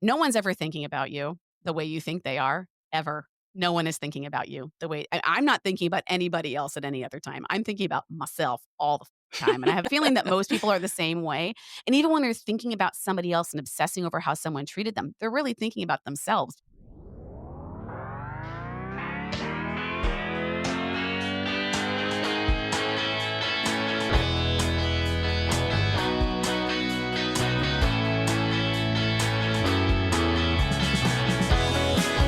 No one's ever thinking about you the way you think they are, ever. No one is thinking about you the way I'm not thinking about anybody else at any other time. I'm thinking about myself all the time, and I have a feeling that most people are the same way, and even when they're thinking about somebody else and obsessing over how someone treated them, they're really thinking about themselves.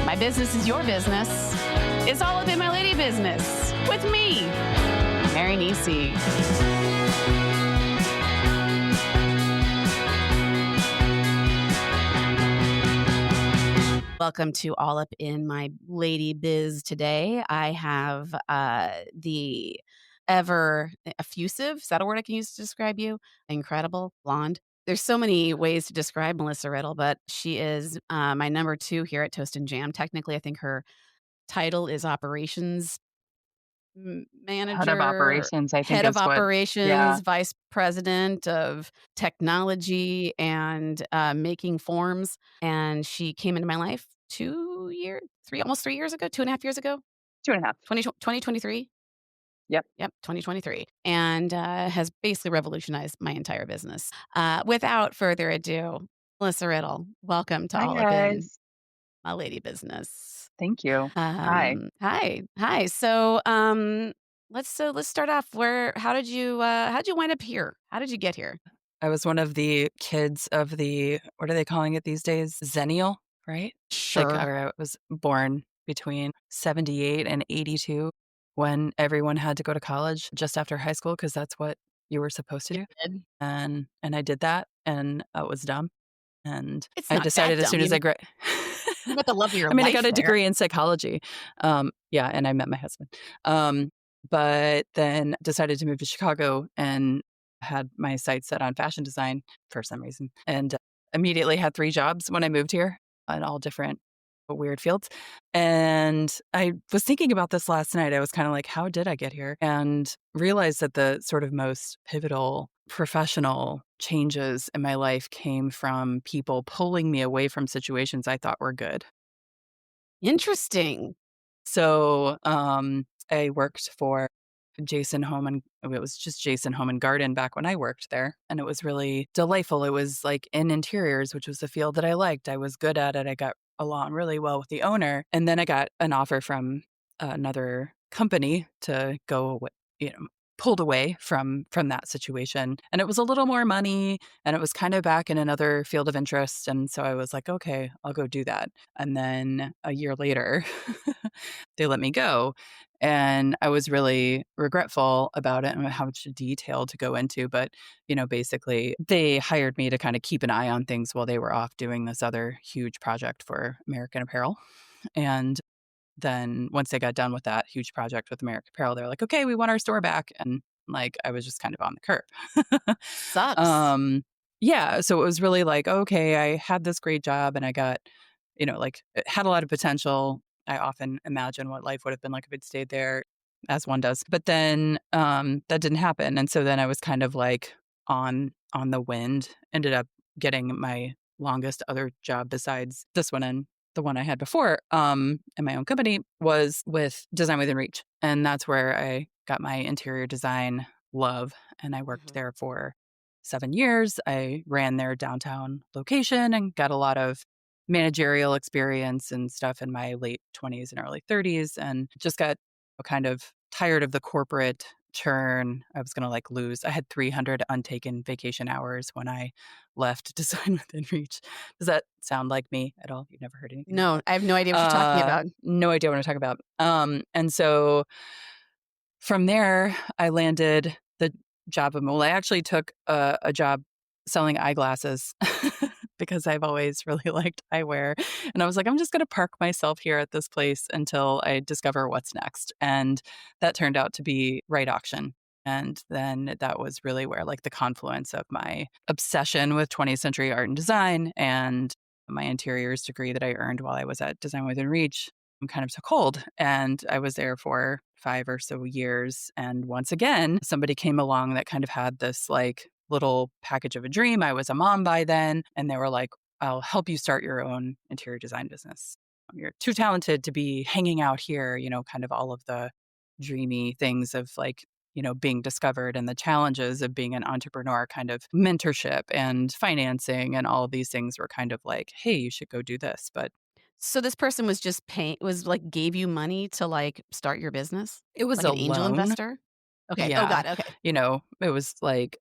My business is your business. It's all up in my lady business with me, Mary Nisi. Welcome to All Up in My Lady Biz today. I have the ever effusive, is that a word I can use to describe you? Incredible blonde. There's so many ways to describe Melissa Riddle, but she is my number two here at Toast and Jam. Technically, I think her title is operations Head of manager, operations, I think head of is what. operations, Yeah, vice president of technology and making forms. And she came into my life 2 years, almost 3 years ago, 2.5 years ago, 2.5. 2023. Yep. Yep, 2023, and has basically revolutionized my entire business. Without further ado, Melissa Riddle, welcome to Hi, All Up in guys. My Lady Business. Thank you. Hi. Hi. So, let's start off. How did you wind up here? How did you get here? I was one of the kids of the what are they calling it these days? Zennial, right? Like, Sure. I was born between 78 and 82 when everyone had to go to college just after high school because that's what you were supposed to You do. did. And I did that, and it was dumb. And It's I not that decided as dumb. soon as I You met the love of your I mean, I life got a there. degree in psychology. Yeah, and I met my husband. Um, but then decided to move to Chicago and had my sights set on fashion design for some reason, and immediately had 3 jobs when I moved here in all different weird fields. And I was thinking about this last night. I was kinda like, "How did I get here?" And realized that the sort of most pivotal professional changes in my life came from people pulling me away from situations I thought were good. Interesting. So, I worked for Jason Home and it was just Jason Home and Garden back when I worked there, and it was really delightful. It was, like, in interiors, which was a field that I liked. I was good at it. I got along really well with the owner, and then I got an offer from another company to go awa pulled away from that situation, and it was a little more money, and it was kinda back in another field of interest, and so I was like, "Okay, I'll go do that." And then a year later, they let me go, and I was really regretful about it and how much detail to go into, but, basically, they hired me to kinda keep an eye on things while they were off doing this other huge project for American Apparel, and then once they got done with that huge project with American Apparel, they're like, "Okay, we want our store back," and, like, I was just kind of on the curb. Sucks. Um, yeah, so it was really like, okay, I had this great job and I got, like, it had a lot of potential. I often imagine what life would have been like if I'd stayed there, as one does. But then, that didn't happen, and so then I was kind of, like, on the wind, ended up getting my longest other job besides this one and the one I had before, in my own company was with Design Within Reach, and that's where I got my interior design love, and I worked Mhm. there for 7 years. I ran their downtown location and got a lot of managerial experience and stuff in my late 20s and early 30s, and just got kind of tired of the corporate churn. I was gonna, like, lose I had 300 untaken vacation hours when I left Design Within Reach. Does that sound like me at all? You've never heard anything like No, that? I have no idea what you're talking about. No idea what I'm talking about. And so from there, I landed the job of well, I actually took a job selling eyeglasses because I've always really liked eyewear. And I was like, I'm just going to park myself here at this place until I discover what's next. And that turned out to be Right Auction. And then that was really where, like, the confluence of my obsession with 20th century art and design and my interiors degree that I earned while I was at Design Within Reach kind of took hold. And I was there for 5 or so years. And once again, somebody came along that kind of had this, like, little package of a dream. I was a mom by then. And they were like, I'll help you start your own interior design business. You're too talented to be hanging out here, kind of all of the dreamy things of like, being discovered and the challenges of being an entrepreneur, kind of mentorship and financing and all of these things were kind of like, hey, you should go do this. But So this person was just paying was, like, gave you money to, like, start your business? it was Like a an angel loan. investor? Okay. Oh, Yeah. got it, okay. It was like,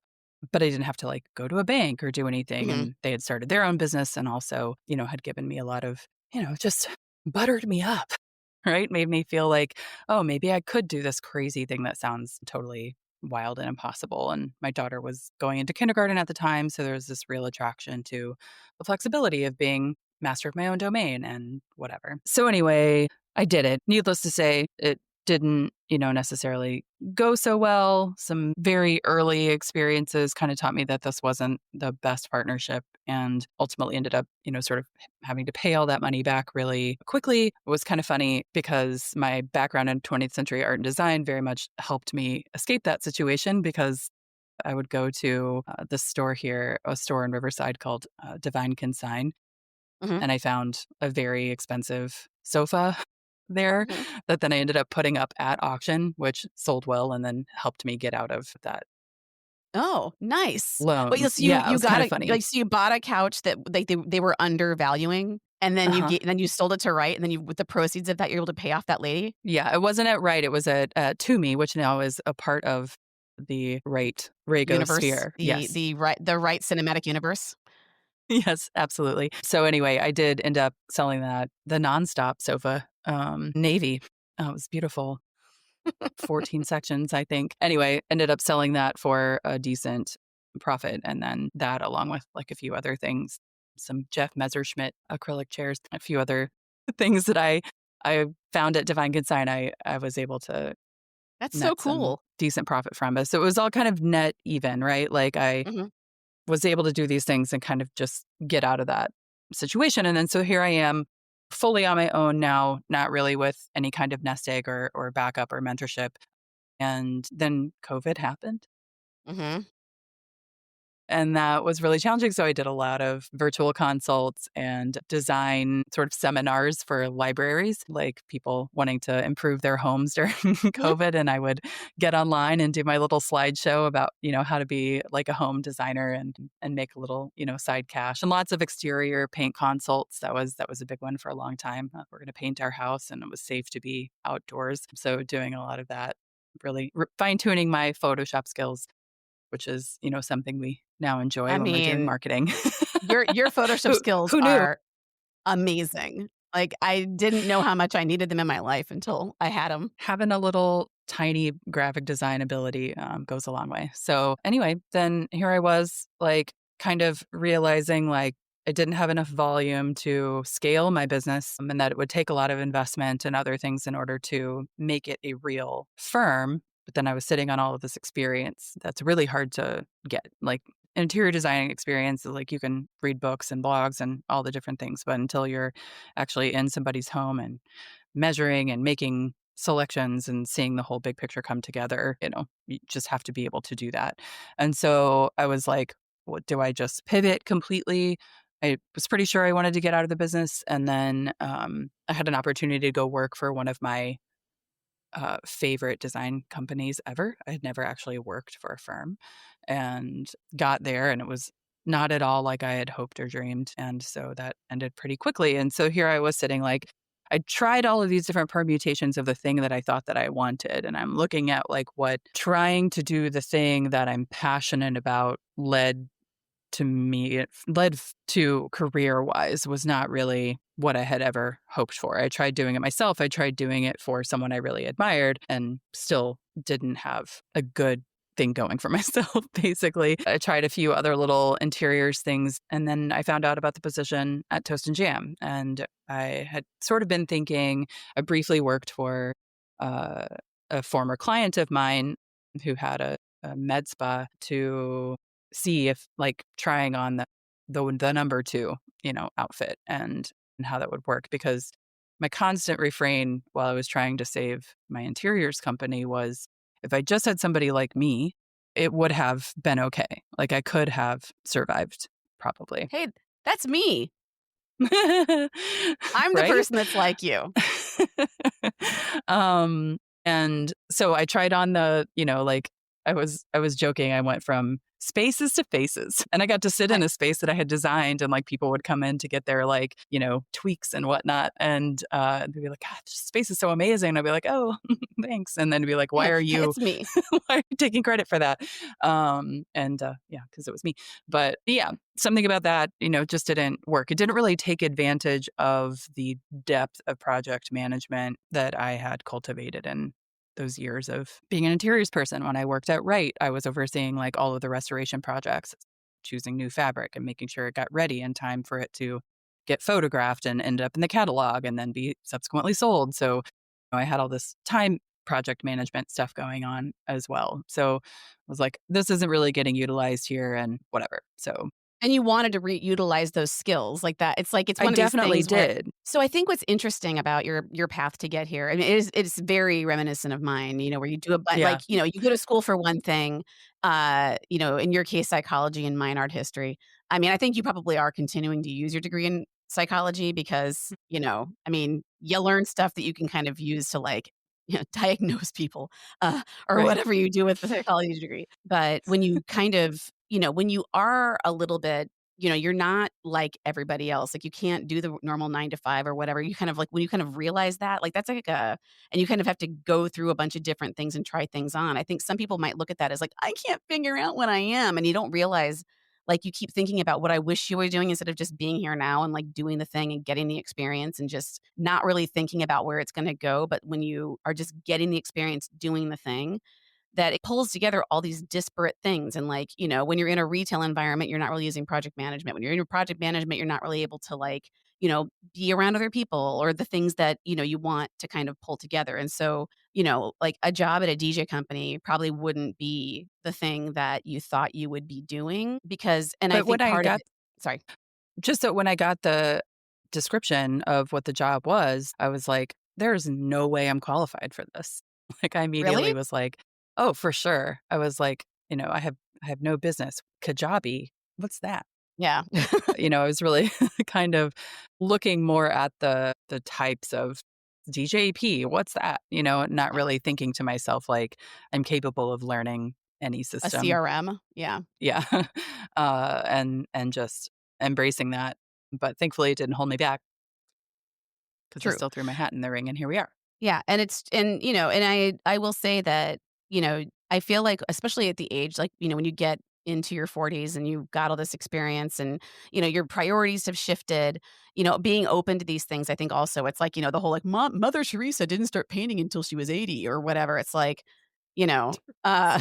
but I didn't have to like go to a bank or do anything. Mhm. And they had started their own business and also, had given me a lot of, just buttered me up, right? Made me feel like, oh, maybe I could do this crazy thing that sounds totally wild and impossible. And my daughter was going into kindergarten at the time. So there was this real attraction to the flexibility of being master of my own domain and whatever. So anyway, I did it. Needless to say, it didn't, necessarily go so well. Some very early experiences kind of taught me that this wasn't the best partnership and ultimately ended up, sort of having to pay all that money back really quickly. It was kind of funny because my background in 20th century art and design very much helped me escape that situation because I would go to this store here, a store in Riverside called Divine Consign, Mhm. and I found a very expensive sofa there Mhm. that then I ended up putting up at auction, which sold well and then helped me get out of that Oh, nice. But loan. so Yeah, it you was got kind of a funny. like, so you bought a couch that they were undervaluing, and then Uh-huh. then you sold it to Wright, and then you with the proceeds of that, you're able to pay off that lady? Yeah, it wasn't at Right, it was at Toomey, which now is a part of the Right Rago Universe, sphere. Yes. the Wright cinematic universe? Yes, absolutely. So anyway, I did end up selling that, the nonstop sofa, navy. Oh, it was beautiful. 14 sections, I think. Anyway, ended up selling that for a decent profit. And then that, along with like a few other things, some Jeff Messerschmitt acrylic chairs, a few other things that I found at Divine Consign, I was able to That's so net some cool. decent profit from it. So it was all kind of net even, right? Like I Mhm. was able to do these things and kind of just get out of that situation. And then so here I am fully on my own now, not really with any kind of nest egg or backup or mentorship. And then COVID happened. Mhm. And that was really challenging. So I did a lot of virtual consults and design sort of seminars for libraries, like people wanting to improve their homes during Mhm. COVID. And I would get online and do my little slideshow about, how to be like a home designer and make a little, side cash and lots of exterior paint consults. That was a big one for a long time. We're going to paint our house and it was safe to be outdoors. So doing a lot of that, really fine tuning my Photoshop skills, which is, something we now enjoy I when we're doing mean, marketing. your Photoshop Who skills who knew? are amazing. Like, I didn't know how much I needed them in my life until I had them. Having a little tiny graphic design ability goes a long way. So anyway, then here I was, like, kind of realizing like I didn't have enough volume to scale my business, and that it would take a lot of investment and other things in order to make it a real firm. But then I was sitting on all of this experience that's really hard to get. Like interior designing experience, like you can read books and blogs and all the different things, but until you're actually in somebody's home and measuring and making selections and seeing the whole big picture come together, you just have to be able to do that. And so I was like, what, do I just pivot completely? I was pretty sure I wanted to get out of the business. And then I had an opportunity to go work for one of my favorite design companies ever. I had never actually worked for a firm and got there, and it was not at all like I had hoped or dreamed. And so that ended pretty quickly. And so here I was sitting like, I tried all of these different permutations of the thing that I thought that I wanted. And I'm looking at like what trying to do the thing that I'm passionate about led to career wise was not really what I had ever hoped for. I tried doing it myself. I tried doing it for someone I really admired and still didn't have a good thing going for myself, basically. I tried a few other little interiors things and then I found out about the position at Toast and Jam. And I had sort of been thinking, I briefly worked for uh, a former client of mine who had a med spa to see if like trying on the number 2, outfit and how that would work because my constant refrain while I was trying to save my interiors company was if I just had somebody like me, it would have been okay. Like I could have survived probably. Hey, That's me. I'm the Right? person that's like you. um, and so I tried on like I was joking. I went from spaces to faces, and I got to sit in I a space that I had designed, and like people would come in to get their like tweaks and whatnot, and they'd be like, "God, this space is so amazing." And I'd be like, "Oh, thanks," and then be like, "Why are you it's me. why are you taking credit for that?" And yeah, because it was me. But yeah, something about that, just didn't work. It didn't really take advantage of the depth of project management that I had cultivated in those years of being an interiors person. When I worked at Wright, I was overseeing like all of the restoration projects, choosing new fabric and making sure it got ready in time for it to get photographed and end up in the catalog and then be subsequently sold. So I had all this time project management stuff going on as well. So I was like, this isn't really getting utilized here and whatever. So And you wanted to reutilize those skills like that. It's like it's I one of these definitely things where did. so I think what's interesting about your path to get here, I mean, it's very reminiscent of mine, where you do a bu Yeah. like, you go to school for one thing, in your case, psychology and mine art history. I mean, I think you probably are continuing to use your degree in psychology because, I mean, you learn stuff that you can kind of use to, like, diagnose people, or Right. whatever you do with the psychology degree. But when you kind of when you are a little bit you're not like everybody else. Like, you can't do the normal 9 to 5 or whatever. You kind of like when you kind of realize that, like, that's like a and you kind of have to go through a bunch of different things and try things on. I think some people might look at that as like, "I can't figure out what I am," and you don't realize, like, you keep thinking about what I wish you were doing instead of just being here now and, like, doing the thing and getting the experience and just not really thinking about where it's gonna go. But when you are just getting the experience doing the thing, that it pulls together all these disparate things. And like, when you're in a retail environment, you're not really using project management. When you're in your project management, you're not really able to like, be around other people or the things that, you want to kind of pull together. And so, like a job at a DJ company probably wouldn't be the thing that you thought you would be doing because, and I But when think I part of got it, sorry, just so when I got the description of what the job was, I was like, there's no way I'm qualified for this. Like I immediately really? was like, oh, for sure. I was like, I have no business. Kajabi, what's that? Yeah. I was really kind of looking more at the types of DJP, what's that? Not Yeah. really thinking to myself like I'm capable of learning any A system. CRM. Yeah. Yeah. And just embracing that. But thankfully it didn't hold me back because I True. still threw my hat in the ring and here we are. Yeah, and it's and I will say that, I feel like especially at the age like, when you get into your 40s and you've got all this experience and, your priorities have shifted, being open to these things, I think also it's like, the whole like Mother Teresa didn't start painting until she was 80 or whatever. It's like, you know, uh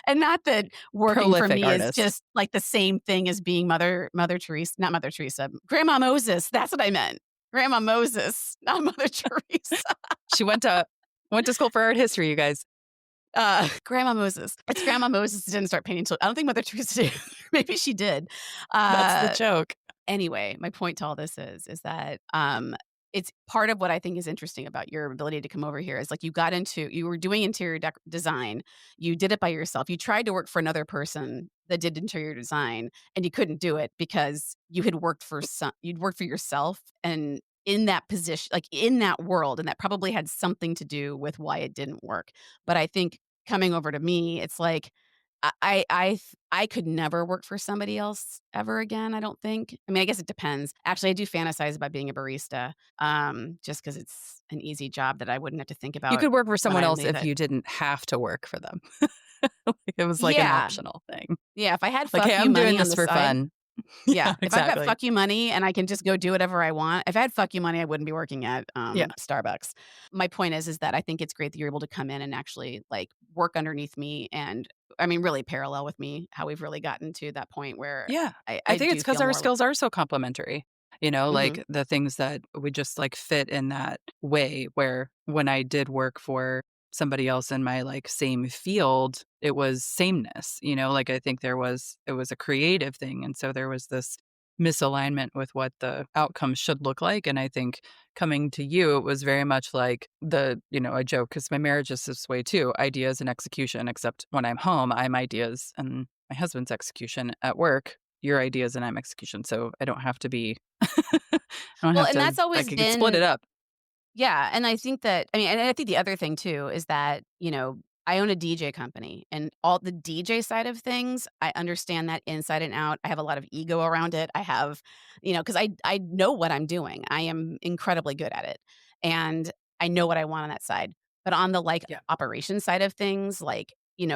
and not that working for Prolific me is artist. just like the same thing as being Mother Teresa, not Mother Teresa, Grandma Moses. That's what I meant. Grandma Moses, not Mother Teresa. She went to school for art history, you guys. Grandma Moses. It's Grandma Moses didn't start painting till I don't think Mother Teresa did. Maybe she did. That's the Uh, joke. anyway, my point to all this is that, it's part of what I think is interesting about your ability to come over here is, like, you were doing interior design, you did it by yourself, you tried to work for another person that did interior design, and you couldn't do it because you'd worked for yourself, and in that position like, in that world, and that probably had something to do with why it didn't work. But I think coming over to me, it's like, I could never work for somebody else ever again, I don't think. I mean, I guess it depends. Actually, I do fantasize about being a barista, just because it's an easy job that I wouldn't have to think You about could work for when someone I else leave if it. you didn't have to work for them. Like, it was like an Yeah. optional thing. Yeah, if I had Like, fuck "Hey, you I'm money doing on this the for side. fun." Yeah, Yeah, if I've got exactly. fuck you money and I can just go do whatever I want. If I had fuck you money, I wouldn't be working at, Yeah. Starbucks. My point is that I think it's great that you're able to come in and actually, like, work underneath me and I mean, really parallel with me, how we've really gotten to that point where Yeah. I I think do it's because feel our more skills are so complementary, mhm, like, the things that we just, like, fit in that way where when I did work for somebody else in my, like, same field, it was sameness, like, I think it was a creative thing, and so there was this misalignment with what the outcome should look like, and I think coming to you, it was very much like I joke because my marriage is this way too, ideas and execution, except when I'm home, I'm ideas and my husband's execution at work. your ideas and I'm execution, so I don't have to be I don't Well, have and to that's I always could split it been up. yeah, and I think that I mean, and I think the other thing too is that, I own a DJ company and all the DJ side of things, I understand that inside and out. I have a lot of ego around it. I have, because I know what I'm doing. I am incredibly good at it. And I know what I want on that side. But on the like Yeah. operation side of things, like,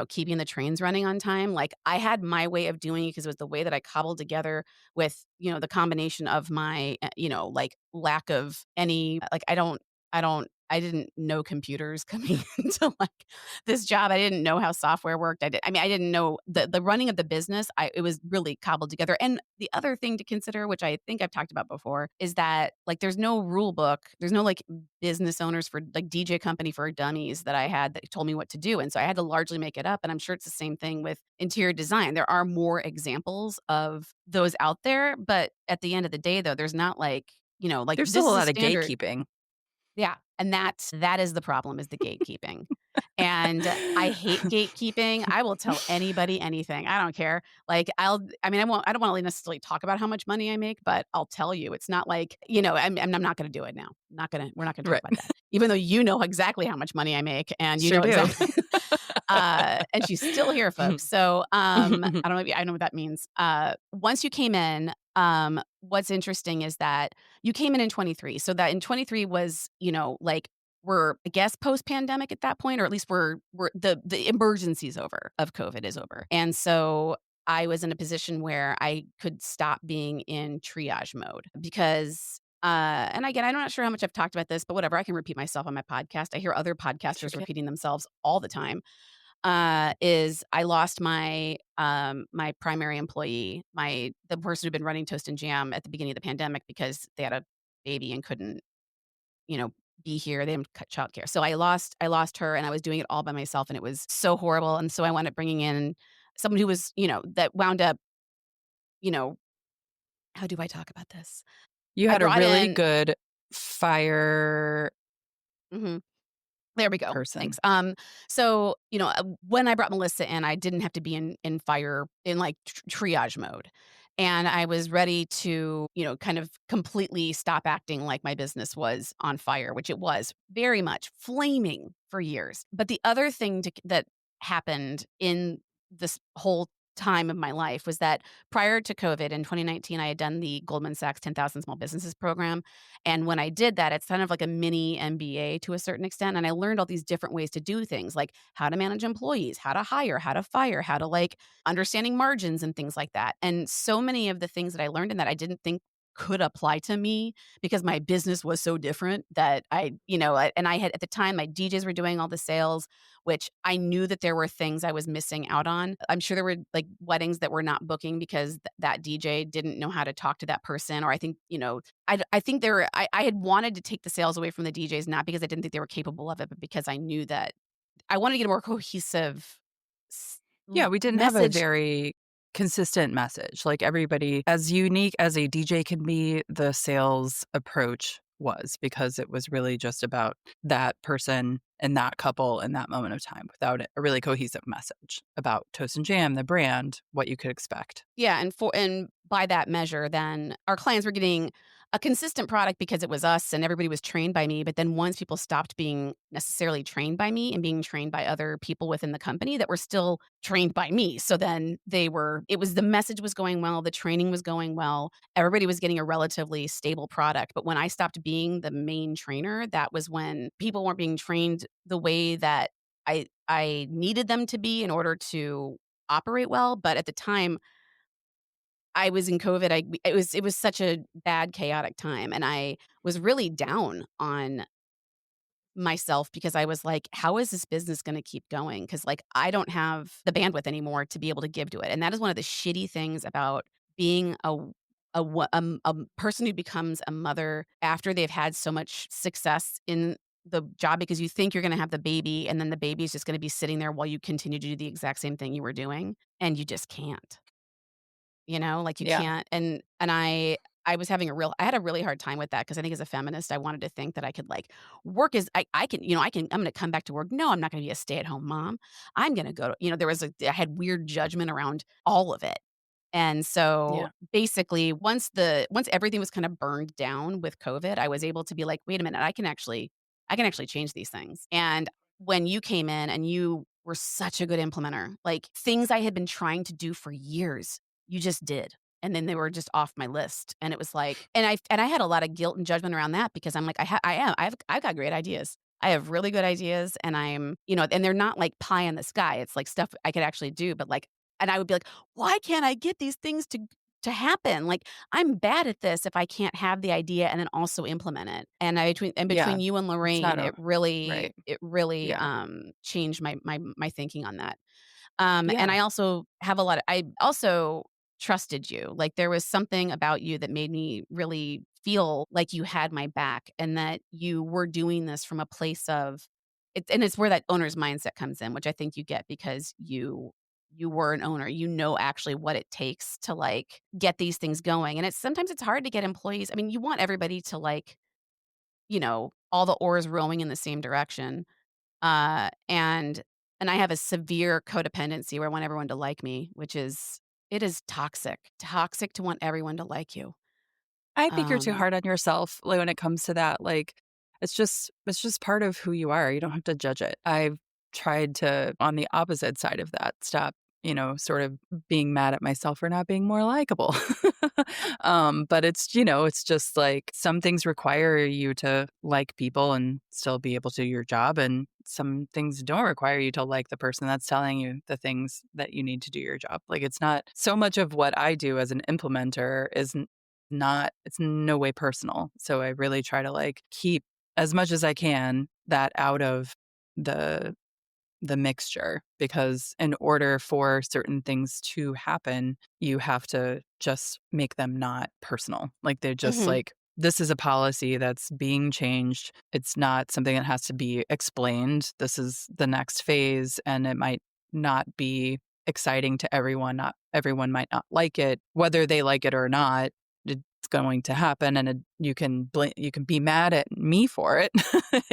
keeping the trains running on time, like I had my way of doing it because it was the way that I cobbled together with, the combination of my, like lack of any like I didn't know computers coming into, like, this job. I didn't know how software worked. I didn't know the running of the business. It was really cobbled together, and the other thing to consider, which I think I've talked about before, is that, like, there's no rule book. There's no, like, business owners for like, DJ company for dummies that I had that told me what to do, and so I had to largely make it up, and I'm sure it's the same thing with interior design. There are more examples of those out there, but at the end of the day, though, there's not, like, like, There's this still a is a lot of standard. gatekeeping. Yeah, and that is the problem, is the gatekeeping, and I hate gatekeeping. I will tell anybody anything. I don't care. Like, I don't wanna necessarily talk about how much money I make, but I'll tell you. It's not like, I'm not gonna do it now. We're not gonna talk Right. about that. Even though you know exactly how much money I make, and you Sure know do. exactly and she's still here, folks. So, I don't know if I know what that means. Once you came in, what's interesting is that you came in 23. So that in 23 was, like, we're, I guess, post-pandemic at that point, or at least we're the emergency's over of COVID is over. And so I was in a position where I could stop being in triage mode because and again, I'm not sure how much I've talked about this, but whatever, I can repeat myself on my podcast. I hear other Sure podcasters can. repeating themselves all the time. Is I lost my primary employee, the person who'd been running Toast and Jam at the beginning of the pandemic because they had a baby and couldn't, you know, be here. They didn't cut childcare. So I lost her and I was doing it all by myself and it was so horrible. And so I wound up bringing in someone who was, that wound up, you know, how do I talk about this? You I had a brought really in good fire mhm. There we go. person. Thanks. So, when I brought Melissa in, I didn't have to be in fire in like triage mode. And I was ready to, kind of completely stop acting like my business was on fire, which it was very much flaming for years. But the other thing that happened in this whole time of my life was that prior to COVID in 2019, I had done the Goldman Sachs 10,000 Small Businesses program. And when I did that, it's kind of like a mini MBA to a certain extent. And I learned all these different ways to do things like how to manage employees, how to hire, how to fire, how to like understanding margins and things like that. And so many of the things that I learned in that I didn't think could apply to me because my business was so different that and I had at the time my DJs were doing all the sales, which I knew that there were things I was missing out on. I'm sure there were like weddings that were not booking because that DJ didn't know how to talk to that person, or I think, I think there were I had wanted to take the sales away from the DJs, not because I didn't think they were capable of it, but because I knew that I wanted to get a more cohesive s Yeah, l we didn't have a message. very consistent message. Like everybody, as unique as a DJ can be, the sales approach was because it was really just about that person and that couple in that moment of time without a really cohesive message about Toast and Jam, the brand, what you could expect. Yeah, and by that measure, then our clients were getting a consistent product because it was us and everybody was trained by me, but then once people stopped being necessarily trained by me and being trained by other people within the company that were still trained by me. So then the message was going well, the training was going well, everybody was getting a relatively stable product. But when I stopped being the main trainer, that was when people weren't being trained the way that I needed them to be in order to operate well. But at the time I was in COVID. It was such a bad, chaotic time, and I was really down on myself because I was like, "How is this business gonna keep going?" Because like, I don't have the bandwidth anymore to be able to give to it, and that is one of the shitty things about being a person who becomes a mother after they've had so much success in the job because you think you're gonna have the baby, and then the baby is just gonna be sitting there while you continue to do the exact same thing you were doing, and you just can't. Like you Yeah. can't and I was having I had a really hard time with that because I think as a feminist, I wanted to think that I could like work as I can, I'm gonna come back to work. No, I'm not gonna be a stay-at-home mom. I'm gonna go to, there was I had weird judgment around all of it. And so, Yeah. basically, once everything was kinda burned down with COVID, I was able to be like, "Wait a minute, I can actually change these things." And when you came in and you were such a good implementer, like, things I had been trying to do for years, you just did, and then they were just off my list, and it was like and I had a lot of guilt and judgment around that because I'm like, I've got great ideas. I have really good ideas, and and they're not like pie in the sky, it's like stuff I could actually do, but, like and I would be like, "Why can't I get these things to happen? Like, I'm bad at this if I can't have the idea and then also implement it." And Yeah. between you and It's not Lorraine, a right. it really, Yeah. changed my thinking on that. And Yeah. I also trusted you. Like, there was something about you that made me really feel like you had my back and that you were doing this from a place of it's where that owner's mindset comes in, which I think you get because you were an owner. You know actually what it takes to, like, get these things going, and it's hard to get employees. I mean, you want everybody to, like, all the oars rowing in the same direction. And I have a severe codependency where I want everyone to like me, which is it is toxic to want everyone to like you. I think you're too Um hard on yourself, like, when it comes to that, like, it's just part of who you are, you don't have to judge it. I've tried to, on the opposite side of that, stop, sort of being mad at myself for not being more likable. But it's just, like, some things require you to like people and still be able to do your job, and some things don't require you to like the person that's telling you the things that you need to do your job. Like, it's not so much of what I do as an implementer is not it's no way personal. So I really try to, like, keep as much as I can that out of the mixture, because in order for certain things to happen, you have to just make them not personal. Like, they're just Mhm, like, this is a policy that's being changed. It's not something that has to be explained. This is the next phase, and it might not be exciting to everyone. Not everyone might not like it. Whether they like it or not, it's going to happen, and you can be mad at me for it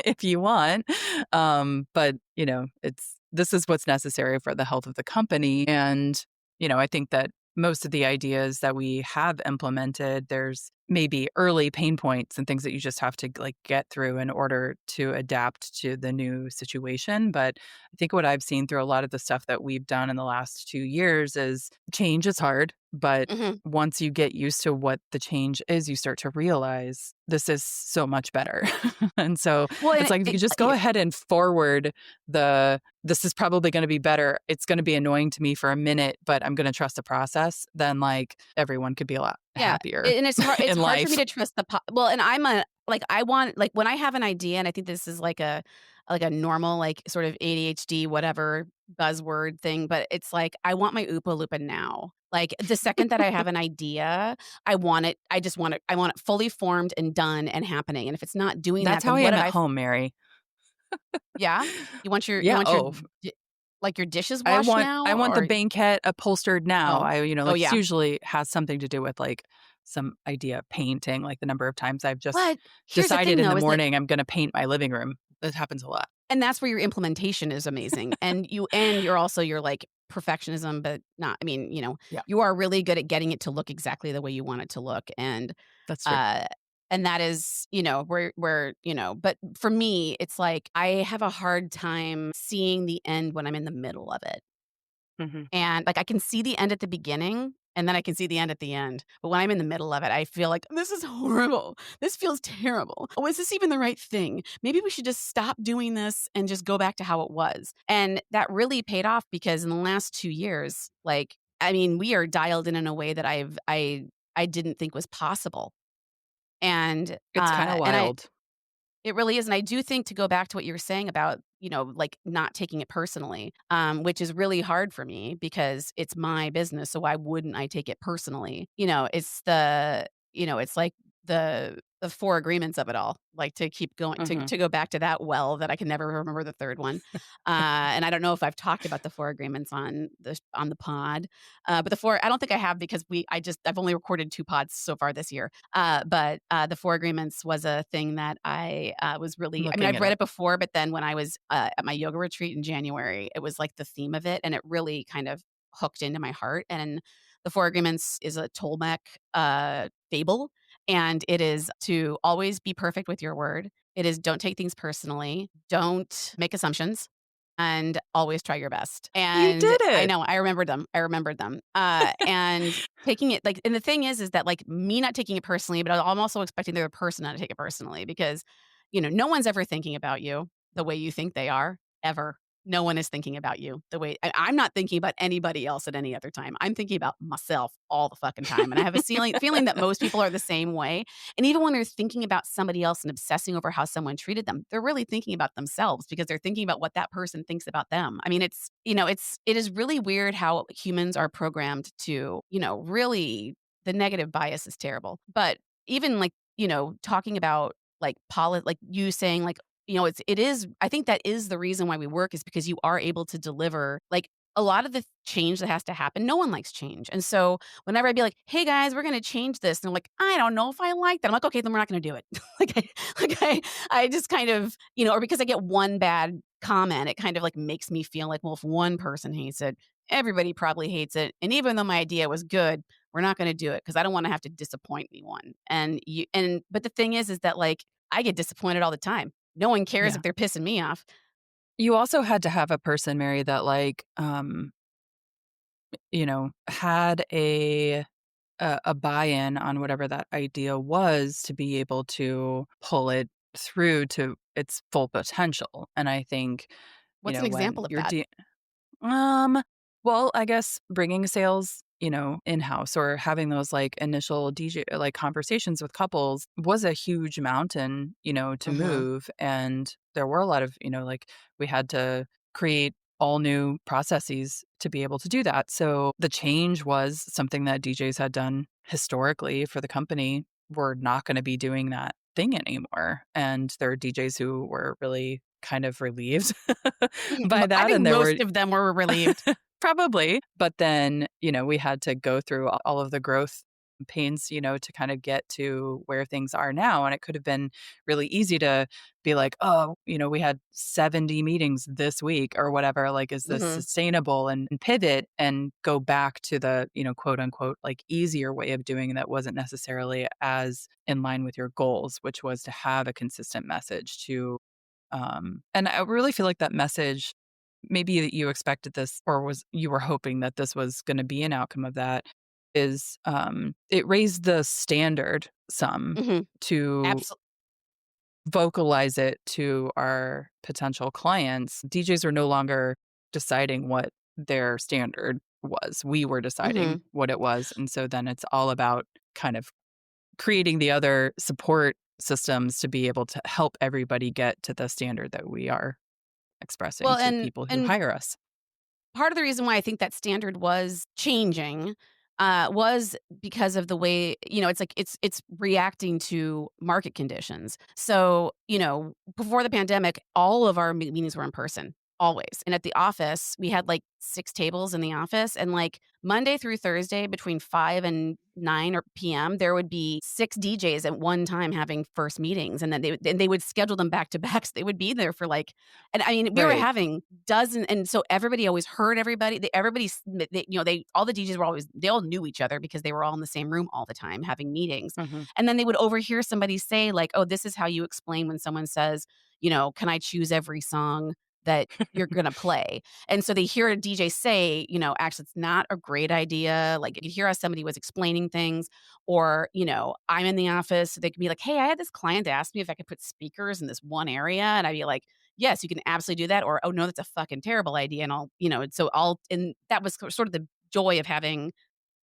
if you want, but, this is what's necessary for the health of the company. And, I think that most of the ideas that we have implemented, there's maybe early pain points and things that you just have to, like, get through in order to adapt to the new situation. But I think what I've seen through a lot of the stuff that we've done in the last 2 years is change is hard, but mhm. once you get used to what the change is, you start to realize this is so much better. And so Well, and it's like, if you could just go ahead and forward this is probably going to be better. It's going to be annoying to me for a minute, but I'm going to trust the process. Then, like, everyone could be a lot yeah, happier and it's in hard for me life. to trust well, and I want like, when I have an idea, and I think this is like a normal, like, sort of ADHD, whatever buzzword thing, but it's like, I want my Oompa Loompa now. Like, the second that I have an idea, I want it fully formed and done and happening, and if it's not doing That's that, how then I what am have at I home, Mary. yeah? You Yeah. want your Oh, di like, your dishes I washed want now, I want the or banquette upholstered now. oh. Oh, Like, it's yeah. usually has something to do with, like, some idea of painting, like the number of times I've just But here's the decided thing, in the though, is that morning I'm gonna paint my living room. That happens a lot. and that's where your implementation is amazing, and you're like, perfectionism, but not I mean, Yeah, you are really good at getting it to look exactly the way you want it to look, that's true. uh, and that is, but for me, it's like, I have a hard time seeing the end when I'm in the middle of it. Mhm. And, like, I can see the end at the beginning, and then I can see the end at the end. But when I'm in the middle of it, I feel like, "This is horrible. This feels terrible. Oh, is this even the right thing? Maybe we should just stop doing this and just go back to how it was." And that really paid off because in the last 2 years, like, I mean, we are dialed in a way that I didn't think was possible. And, It's kinda and I wild. it really is, and I do think to go back to what you were saying about, like, not taking it personally, which is really hard for me because it's my business, so why wouldn't I take it personally? It's like the 4 agreements of it all, like, to keep going Mhm. to go back to that well that I can never remember the 3rd one. And I don't know if I've talked about the 4 agreements on the pod, but I don't think I have because I've only recorded 2 pods so far this year. The 4 agreements was a thing that was really I mean, Looking I've it read up. it before, but then when I was, at my yoga retreat in January, it was, like, the theme of it, and it really kind of hooked into my heart, and The Four Agreements is a Tolmec fable, and it is to always be perfect with your word. It is don't take things personally, don't make assumptions, and always try your best. You And did I it. know, I remembered them. I remembered them. And taking it like, and the thing is that like me not taking it personally, but I'm also expecting the other person not to take it personally because, no one's ever thinking about you the way you think they are, ever. No one is thinking about you the way I'm not thinking about anybody else at any other time. I'm thinking about myself all the fucking time. And I have a feeling that most people are the same way. And even when they're thinking about somebody else and obsessing over how someone treated them, they're really thinking about themselves because they're thinking about what that person thinks about them. I mean, it is really weird how humans are programmed to, really the negative bias is terrible. But even like, talking about like you saying like, it is I think that is the reason why we work is because you are able to deliver like a lot of the change that has to happen. No one likes change. And so whenever I'd be like, "Hey guys, we're gonna change this," and they're like, "I don't know if I like that." I'm like, "Okay, then we're not gonna do it." like, I just kind of, or because I get one bad comment, it kind of like makes me feel like, well, if one person hates it, everybody probably hates it. And even though my idea was good, we're not gonna do it because I don't want to have to disappoint anyone. But the thing is that like I get disappointed all the time. No one cares Yeah. if they're pissing me off. You also had to have a person, Mary, that like, had a buy-in on whatever that idea was to be able to pull it through to its full potential. And I think, What's an when example of you're that? um, well, I guess bringing sales, in-house or having those like initial DJ like conversations with couples was a huge mountain, to Mhm. move. And there were a lot of, like we had to create all new processes to be able to do that. So the change was something that DJs had done historically for the company. We're not going to be doing that thing anymore. And there are DJs who were really kind of relieved by I that. think And there were most of them were relieved. probably. But then, we had to go through all of the growth pains, to kind of get to where things are now. And it could have been really easy to be like, oh, we had 70 meetings this week or whatever. Like, is this Mhm. sustainable? And pivot and go back to the, quote unquote, like easier way of doing that wasn't necessarily as in line with your goals, which was to have a consistent message to and I really feel like that message, maybe that you expected this or was you were hoping that this was going to be an outcome of that, is it raised the standard some Mhm. to Abso vocalize it to our potential clients. DJs are no longer deciding what their standard was. We were deciding Mhm. what it was. And so then it's all about kind of creating the other support systems to be able to help everybody get to the standard that we are expressing Well, to people who and hire us. part of the reason why I think that standard was changing, was because of the way it's like it's reacting to market conditions. So, before the pandemic, all of our meetings were in person, always. And at the office, we had, like, 6 tables in the office, and, like, Monday through Thursday between 5 and 9 or PM, there would be 6 DJs at one time having first meetings, and then they would schedule them back to back, so they would be there for, like, and I mean, we were Right. having dozen, and so everybody always heard everybody. They all the DJs were always they all knew each other because they were all in the same room all the time having meetings. Mhm. And then they would overhear somebody say like, "Oh, this is how you explain when someone says, can I choose every song that you're gonna play?" And so they hear a DJ say, "Actually, it's not a great idea." Like you hear how somebody was explaining things, or I'm in the office, so they could be like, "Hey, I had this client ask me if I could put speakers in this one area," and I'd be like, yes, you can absolutely do that, or, "Oh, no, that's a fucking terrible idea," and and that was sort of the joy of having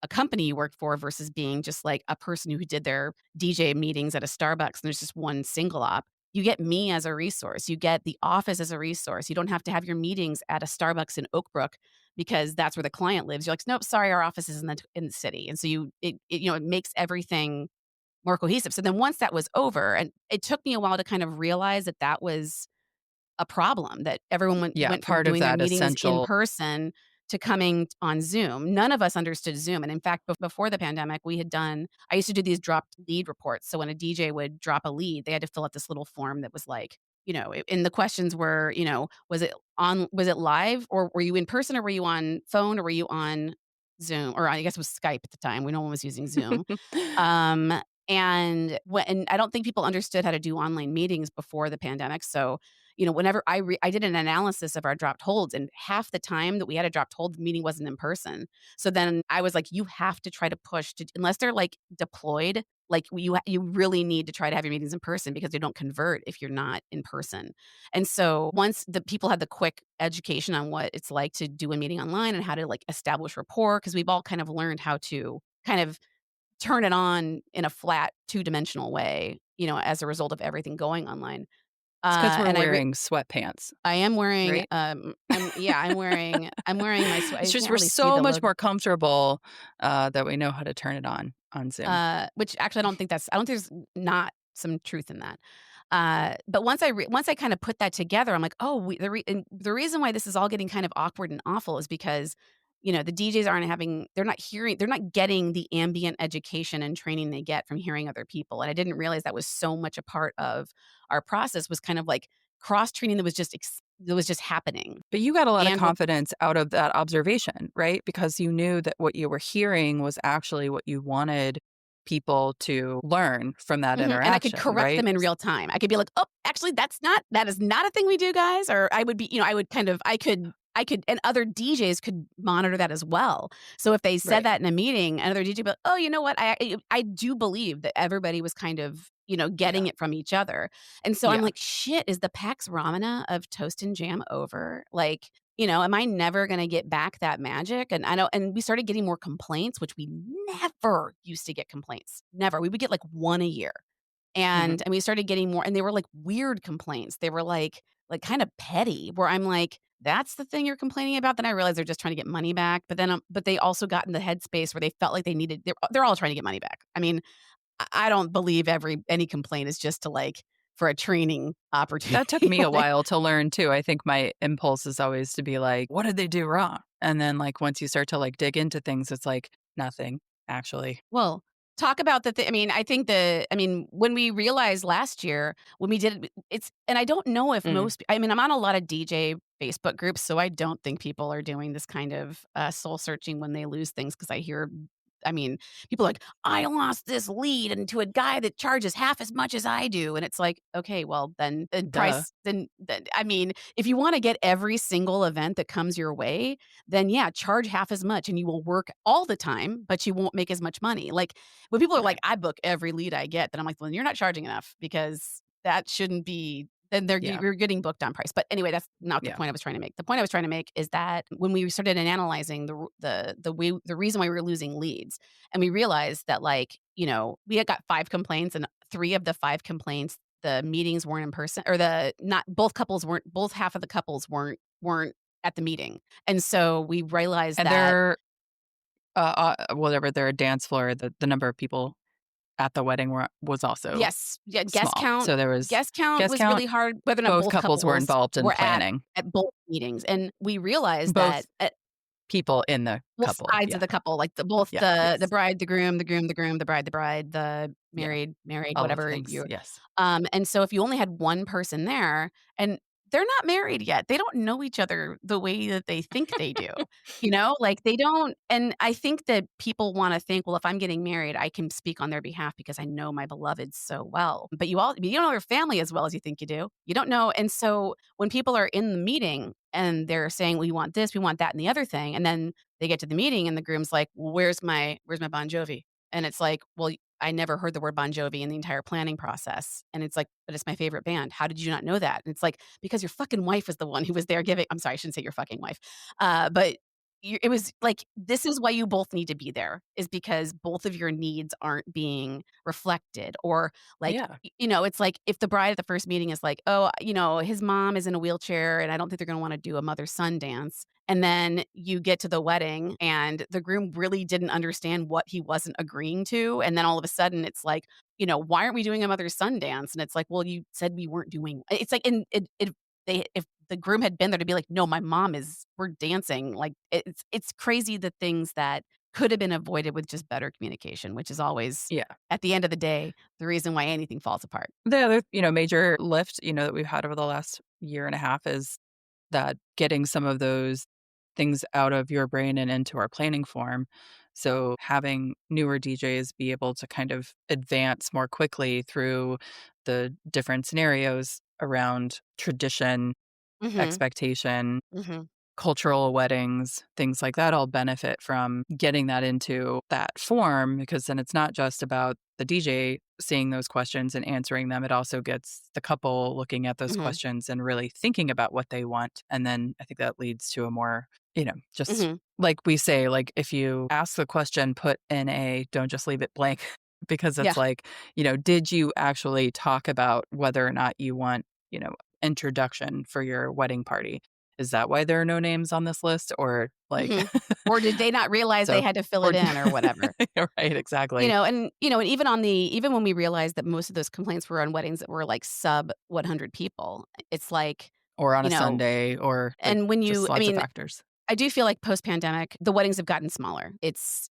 a company you worked for versus being just, like, a person who did their DJ meetings at a Starbucks, and there's just one single op. You get me as a resource, you get the office as a resource, you don't have to have your meetings at a Starbucks in Oak Brook because that's where the client lives. You're like, "Nope, sorry, our office is in the city," and so it makes everything more cohesive. So then once that was over, and it took me a while to kind of realize that that was a problem, that everyone Yeah, went from part of doing their that meetings in essential. person to coming on Zoom. None of us understood Zoom, and in fact, before the pandemic, I used to do these dropped lead reports, so when a DJ would drop a lead, they had to fill out this little form that was like, and the questions were, was it live, or were you in person, or were you on phone, or were you on Zoom, or I guess it was Skype at the time. No one was using Zoom. Um, and I don't think people understood how to do online meetings before the pandemic. So, whenever I did an analysis of our dropped holds, and half the time that we had a dropped hold, the meeting wasn't in person. So then I was like, you have to try to push to, unless they're like deployed, like you really need to try to have your meetings in person because they don't convert if you're not in person. And so once the people had the quick education on what it's like to do a meeting online and how to like establish rapport, because we've all kind of learned how to kind of turn it on in a flat two-dimensional way, as a result of everything going online. It's because 'cause we're And wearing sweatpants, I am wearing, right? I'm wearing my It's I just can't we're really see so the much logo. more comfortable, that we know how to turn it on Zoom. Which actually I don't think there's not some truth in that. But once I kinda put that together, I'm like, "Oh, the reason why this is all getting kind of awkward and awful is because, the DJs they're not getting the ambient education and training they get from hearing other people." And I didn't realize that was so much a part of our process, was kind of like cross-training that was just happening. But you got a lot of And what confidence out of that observation, right? Because you knew that what you were hearing was actually what you wanted people to learn from that Mhm, and I could interaction, correct right? them in real time. I could be like, "Oh, actually, that is not a thing we do, guys," or I would be I would kind of I could and other DJs could monitor that as well. So if they said Right. that in a meeting, another DJ would be like, "Oh, you know what? I do believe that everybody was kind of, getting Yeah. it from each other." And so I'm Yeah. like, "Shit, is the Pax Ramana of Toast and Jam over?" Like, am I never gonna get back that magic? And I know, and we started getting more complaints, which we never used to get complaints. Never. We would get like 1 a year. Mhm. And we started getting more, and they were, like, weird complaints. They were, like, kinda petty, where I'm like, "That's the thing you're complaining about?" Then I realized they're just trying to get money back, but they also got in the headspace where they felt like they're all trying to get money back. I mean, I don't believe any complaint is just to, like, for a training That took opportunity, me a like, while to learn too. I think my impulse is always to be like, "What did they do wrong?" And then, like, once you start to, like, dig into things, it's like, "Nothing, actually." well, talk about I mean, when we realized last year when we did it's and I don't know if Mm. I mean, I'm on a lot of DJ Facebook groups, so I don't think people are doing this kind of, soul searching when they lose things, because I mean, people are like, "I lost this lead and to a guy that charges half as much as I do," and it's like, "Okay, well, then Duh. I mean, if you wanna get every single event that comes your way, then yeah, charge half as much and you will work all the time, but you won't make as much money." Like, when people are like, Right. "I book every lead I get," then I'm like, "Well, you're not charging enough, because that shouldn't be, then Yeah. you're getting booked on price." But anyway, that's not the Yeah. point I was trying to make. The point I was trying to make is that when we started analyzing the reason why we were losing leads, and we realized that, like, we had got 5 complaints, and 3 of the 5 complaints, the meetings weren't in person, or the not both half of the couples weren't at the meeting. And so we realized And that there whatever their dance floor, the number of people at the wedding was also yes, yeah, small. So there was guest count guest was count, really hard, whether or not both both couples were couples involved in were planning. at both meetings. And we realized that Both people in the both couple, sides of yeah. the couple, like both Yeah, the yes. bride, the groom, the groom, the groom, the bride, the Yeah, married, all of the whatever things, you yes. and so if you only had one person there, and they're not married yet, they don't know each other the way that they think they do, like, they don't. And I think that people wanna think, "Well, if I'm getting married, I can speak on their behalf because I know my beloved so well." But you don't know your family as well as you think you do. You don't know. And so when people are in the meeting and they're saying, "We want this, we want that, and the other thing," and then they get to the meeting and the groom's like, "Well, where's my Bon Jovi?" And it's like, "Well, I never heard the word Bon Jovi in the entire planning process." And it's like, "But it's my favorite band. How did you not know that?" And it's like, "Because your fucking wife was the one who was there giving." I'm sorry, I shouldn't say your fucking wife. But it was like, this is why you both need to be there, is because both of your needs aren't being reflected. Or like, Yeah. it's like if the bride at the first meeting is like, "Oh, his mom is in a wheelchair and I don't think they're going to want to do a mother-son dance." And then you get to the wedding and the groom really didn't understand what he wasn't agreeing to. And then all of a sudden it's like, "Why aren't we doing a mother-son dance?" And it's like, "Well, you said we weren't doing." It's like, and if the groom had been there to be like, "No, my mom is we're dancing." Like, it's crazy, the things that could have been avoided with just better communication, which is always, Yeah. at the end of the day, the reason why anything falls apart. The other, major lift, that we've had over the last year and a half is that getting some of those things out of your brain and into our planning form. So having newer DJs be able to kind of advance more quickly through the different scenarios around tradition, Mhm. expectation, Mhm. cultural weddings, things like that all benefit from getting that into that form, because then it's not just about the DJ seeing those questions and answering them. It also gets the couple looking at those Mhm. questions and really thinking about what they want. And then I think that leads to a more, just Mhm. like we say, like if you ask the question, put in don't just leave it blank because it's Yeah. like, did you actually talk about whether or not you want, introduction for your wedding party? Is that why there are no names on this list? Or like, Mhm. Or did they not realize they so, had to fill or, it in or whatever? right, exactly. And even when we realized that most of those complaints were on weddings that were, like, sub 100 people, it's like, Or on you a know Sunday, or like and when just I lots of mean, factors. I do feel like post-pandemic, the weddings have gotten smaller.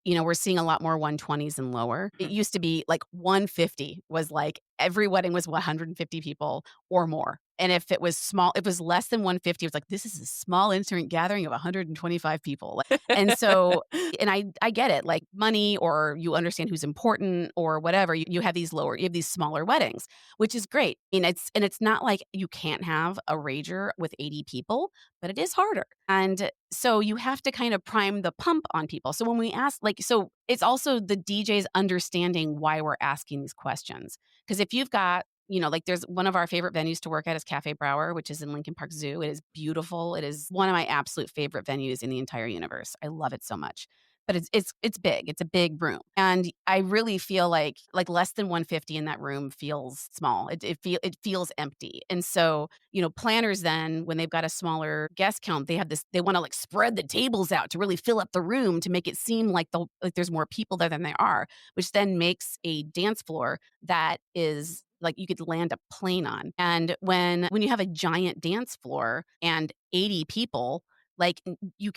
We're seeing a lot more 120s and lower. It Mhm. used to be like 150 was like every wedding was 150 people or more. And if it was small, if it was less than 150, it was like, this is a small intimate gathering of 125 people. And so, and I get it, like money or you understand who's important or whatever. You have you have these smaller weddings, which is great. And it's not like you can't have a rager with 80 people, but it is harder. And so you have to kind of prime the pump on people. So when we ask, so it's also the DJs understanding why we're asking these questions. Because if you've got, like there's one of our favorite venues to work at is Cafe Brower, which is in Lincoln Park Zoo. It is beautiful. It is one of my absolute favorite venues in the entire universe. I love it so much. But it's big. It's a big room. And I really feel like less than 150 in that room feels small. It feels empty. And so planners then, when they've got a smaller guest count, they wanna, like, spread the tables out to really fill up the room to make it seem like there's more people there than there are, which then makes a dance floor that is like you could land a plane on. And when you have a giant dance floor and 80 people, like, you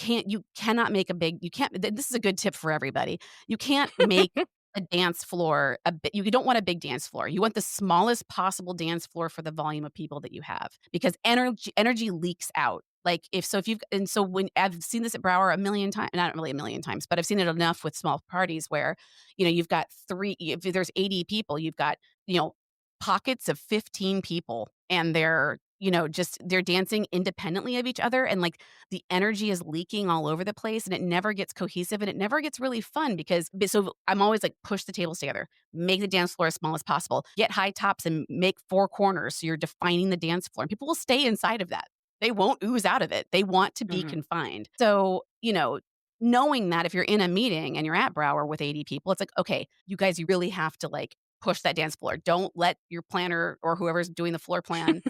cannot make a big you can't th this is a good tip for everybody. You can't make a dance floor you don't want a big dance floor. You want the smallest possible dance floor for the volume of people that you have because energy leaks out. Like if you've and so when I've seen this at Brower a million times, not really a million times, but I've seen it enough with small parties where, you've got if there's 80 people, you've got, you know, pockets of 15 people and they're dancing independently of each other and like the energy is leaking all over the place and it never gets cohesive and it never gets really fun so I'm always like push the tables together, make the dance floor as small as possible, get high tops and make four corners so you're defining the dance floor and people will stay inside of that. They won't ooze out of it. They want to be Mhm. confined. So, knowing that if you're in a meeting and you're at Brower with 80 people, it's like, okay, you really have to like push that dance floor. Don't let your planner or whoever's doing the floor plan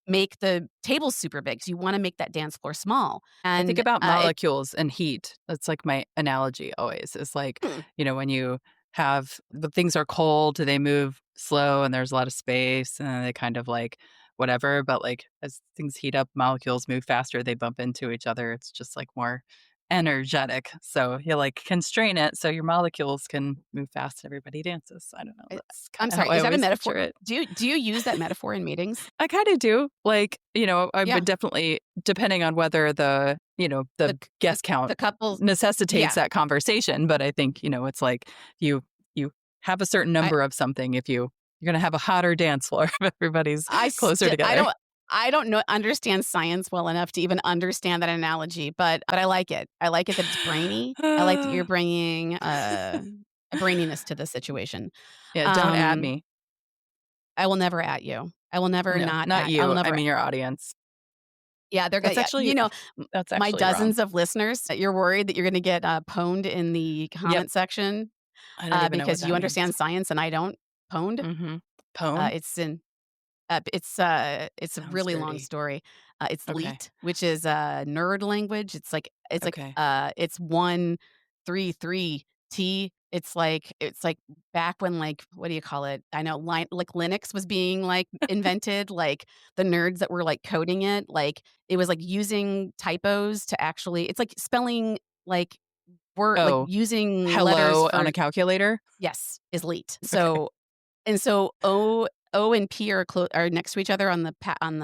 make the tables super big, 'cause you wanna make that dance floor small, I think and, about it molecules and heat. That's like my analogy always. Is like, mm, when you have the things are cold, they move slow and there's a lot of space and they kind of like whatever. But like as things heat up, molecules move faster, they bump into each other. It's just like more energetic. So you like constrain it so your molecules can move fast and everybody dances. I don't know. I That's I'm kind of how sorry, I is that a always metaphor? picture it. Do you use that metaphor in meetings? I kinda do. Like, I've Yeah, been definitely depending on whether the the c guest count the couples necessitates yeah, that conversation, but I think, it's like you have a certain I number of something if you're gonna have a hotter dance floor if everybody's I closer sti together. I don't know understand science well enough to even understand that analogy, but I like it. I like it that it's brainy. I like that you're bringing, a braininess to the situation. Yeah, don't add Um, me. I will never at you. I will never No, not not at I will you. I never mean your audience. yeah, they're gonna That's yeah, actually that's my actually wrong. dozens of listeners that you're worried that you're gonna get, pwned in the Yep. comment section, I don't even know what because that you means. understand science and I don't. Pwned? Mhm. Pwn? It's in it's a Sounds really long dirty. story. It's Okay. leet, which is, nerd language. Okay. It's 133 T. It's like back when, like, what do you call it? I know like Linux was being, like, invented, like, the nerds that were, like, coding it, like, it was, like, using typos to actually it's like spelling, like, Oh, using letters hello on for a calculator? yes, is leet. Okay. So and so O and P are next to each other on the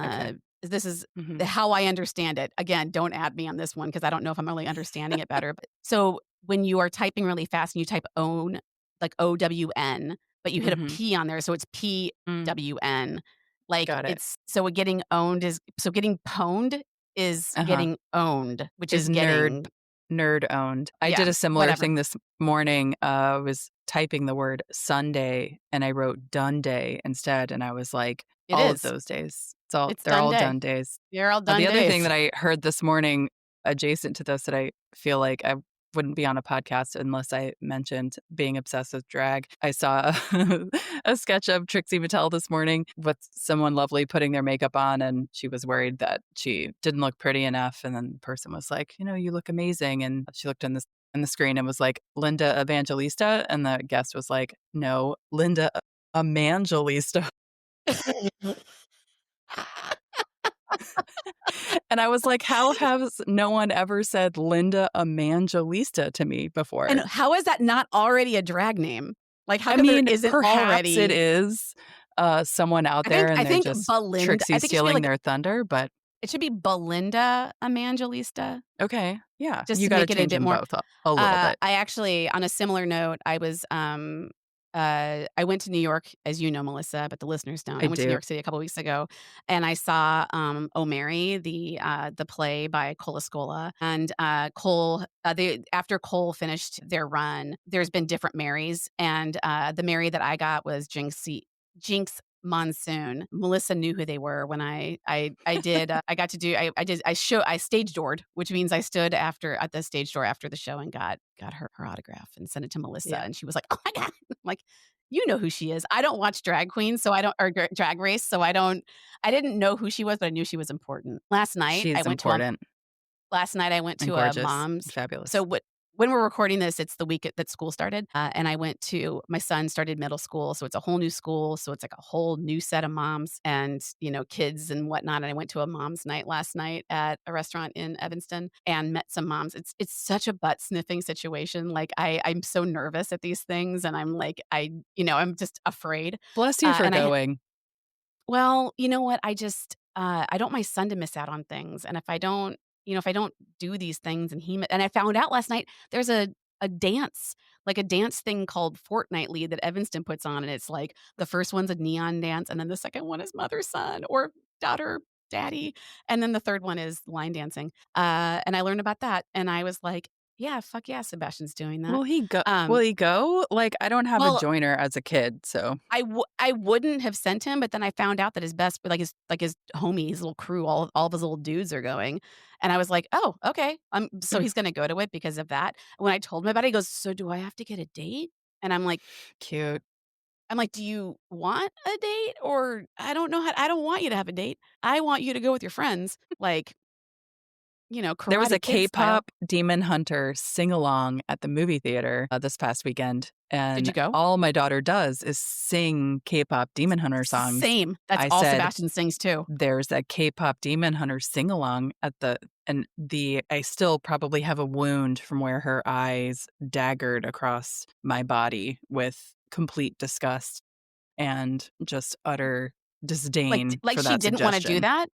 Okay. this is Mhm. how I understand it. Again, don't add me on this one because I don't know if I'm really understanding it better. But so when you are typing really fast and you type own, like OWN, but you hit a Mhm. P on there, so it's Mm, PWN. Like got it. it's so getting owned is so getting pwned is Uh-huh. getting owned, which Is is getting nerd owned. I yeah, did a similar whatever. thing this morning. I was typing the word Sunday and I wrote done day instead, and I was like, It all of is. those days. It's They're done all day. done days. You're all done The other thing days. that I heard this morning adjacent to this that I feel like I wouldn't be on a podcast unless I mentioned being obsessed with drag. I saw a sketch of Trixie Mattel this morning with someone lovely putting their makeup on, and she was worried that she didn't look pretty enough. And then the person was like, you look amazing. And she looked in the screen and was like, Linda Evangelista. And the guest was like, no, Linda Evangelista. And I was like, how has no one ever said Linda Evangelista to me And before? how is that not already a drag name? Like, how I come there mean, isn't perhaps it already is, someone out I there think I and they're think just Belinda I Trixie think it should be stealing like their thunder, but it should be Belinda Evangelista, okay, yeah, just you to gotta make it a change bit them more both a little bit. I actually on a similar note, I went to New York, as you know, Melissa, but the listeners don't. I I went to New do. York City a couple weeks ago, and I saw, Oh, Mary, the play by Cole Escola, and, Cole they after Cole finished their run, there's been different Marys, and, the Mary that I got was Jinx Monsoon. Melissa knew who they were when I did, I got to do I stage doored, which means I stood after at the stage door after the show and got her autograph and sent it to Melissa, Yeah, and she was like, "Oh my god." I'm like, "You know who she is." I don't watch Drag Queens, so I don't or Drag Race, so I didn't know who she was, but I knew she was important. she's important Last night I went and to a gorgeous and mom's so fabulous. what when we're recording this, it's the week that school started, and I went to my son started middle school, so it's a whole new school, so it's like a whole new set of moms and, kids and whatnot, and I went to a mom's night last night at a restaurant in Evanston and met some moms. It's such a butt sniffing situation, like, I'm so nervous at these things, and I'm like, I'm just afraid, Bless you for and I going. well, you know what? I don't want my son to miss out on things, and if I don't do these things and I found out last night there's a dance, like a dance thing called Fortnightly that Evanston puts on, and it's like the first one's a neon dance, and then the second one is mother son or daughter daddy, and then the third one is line dancing. And I learned about that, and I was like, "Yeah, fuck yeah, Sebastian's doing that." Will Um, he go? Like, I don't have a well, joiner as a kid, so I wouldn't have sent him, but then I found out that his homie, his little crew, all of his little dudes are going, and I was like, "Oh, okay." So mm, he's gonna go to it because of that. When I told him about it, he goes, "So do I have to get a date?" And cute. I'm like, "Do you want a date? Or I don't want you to have a date. I want you to go with your friends, like, There was a Karate Kid style." K-pop Demon Hunter sing-along at the movie theater, this past weekend, Did and you go? all my daughter does is sing K-pop Demon Hunter songs. Same. That's I all said, Sebastian sings too. "There's a K-pop Demon Hunter sing-along at the" and I still probably have a wound from where her eyes daggered across my body with complete disgust and just utter disdain Like for she that didn't wanna do suggestion that?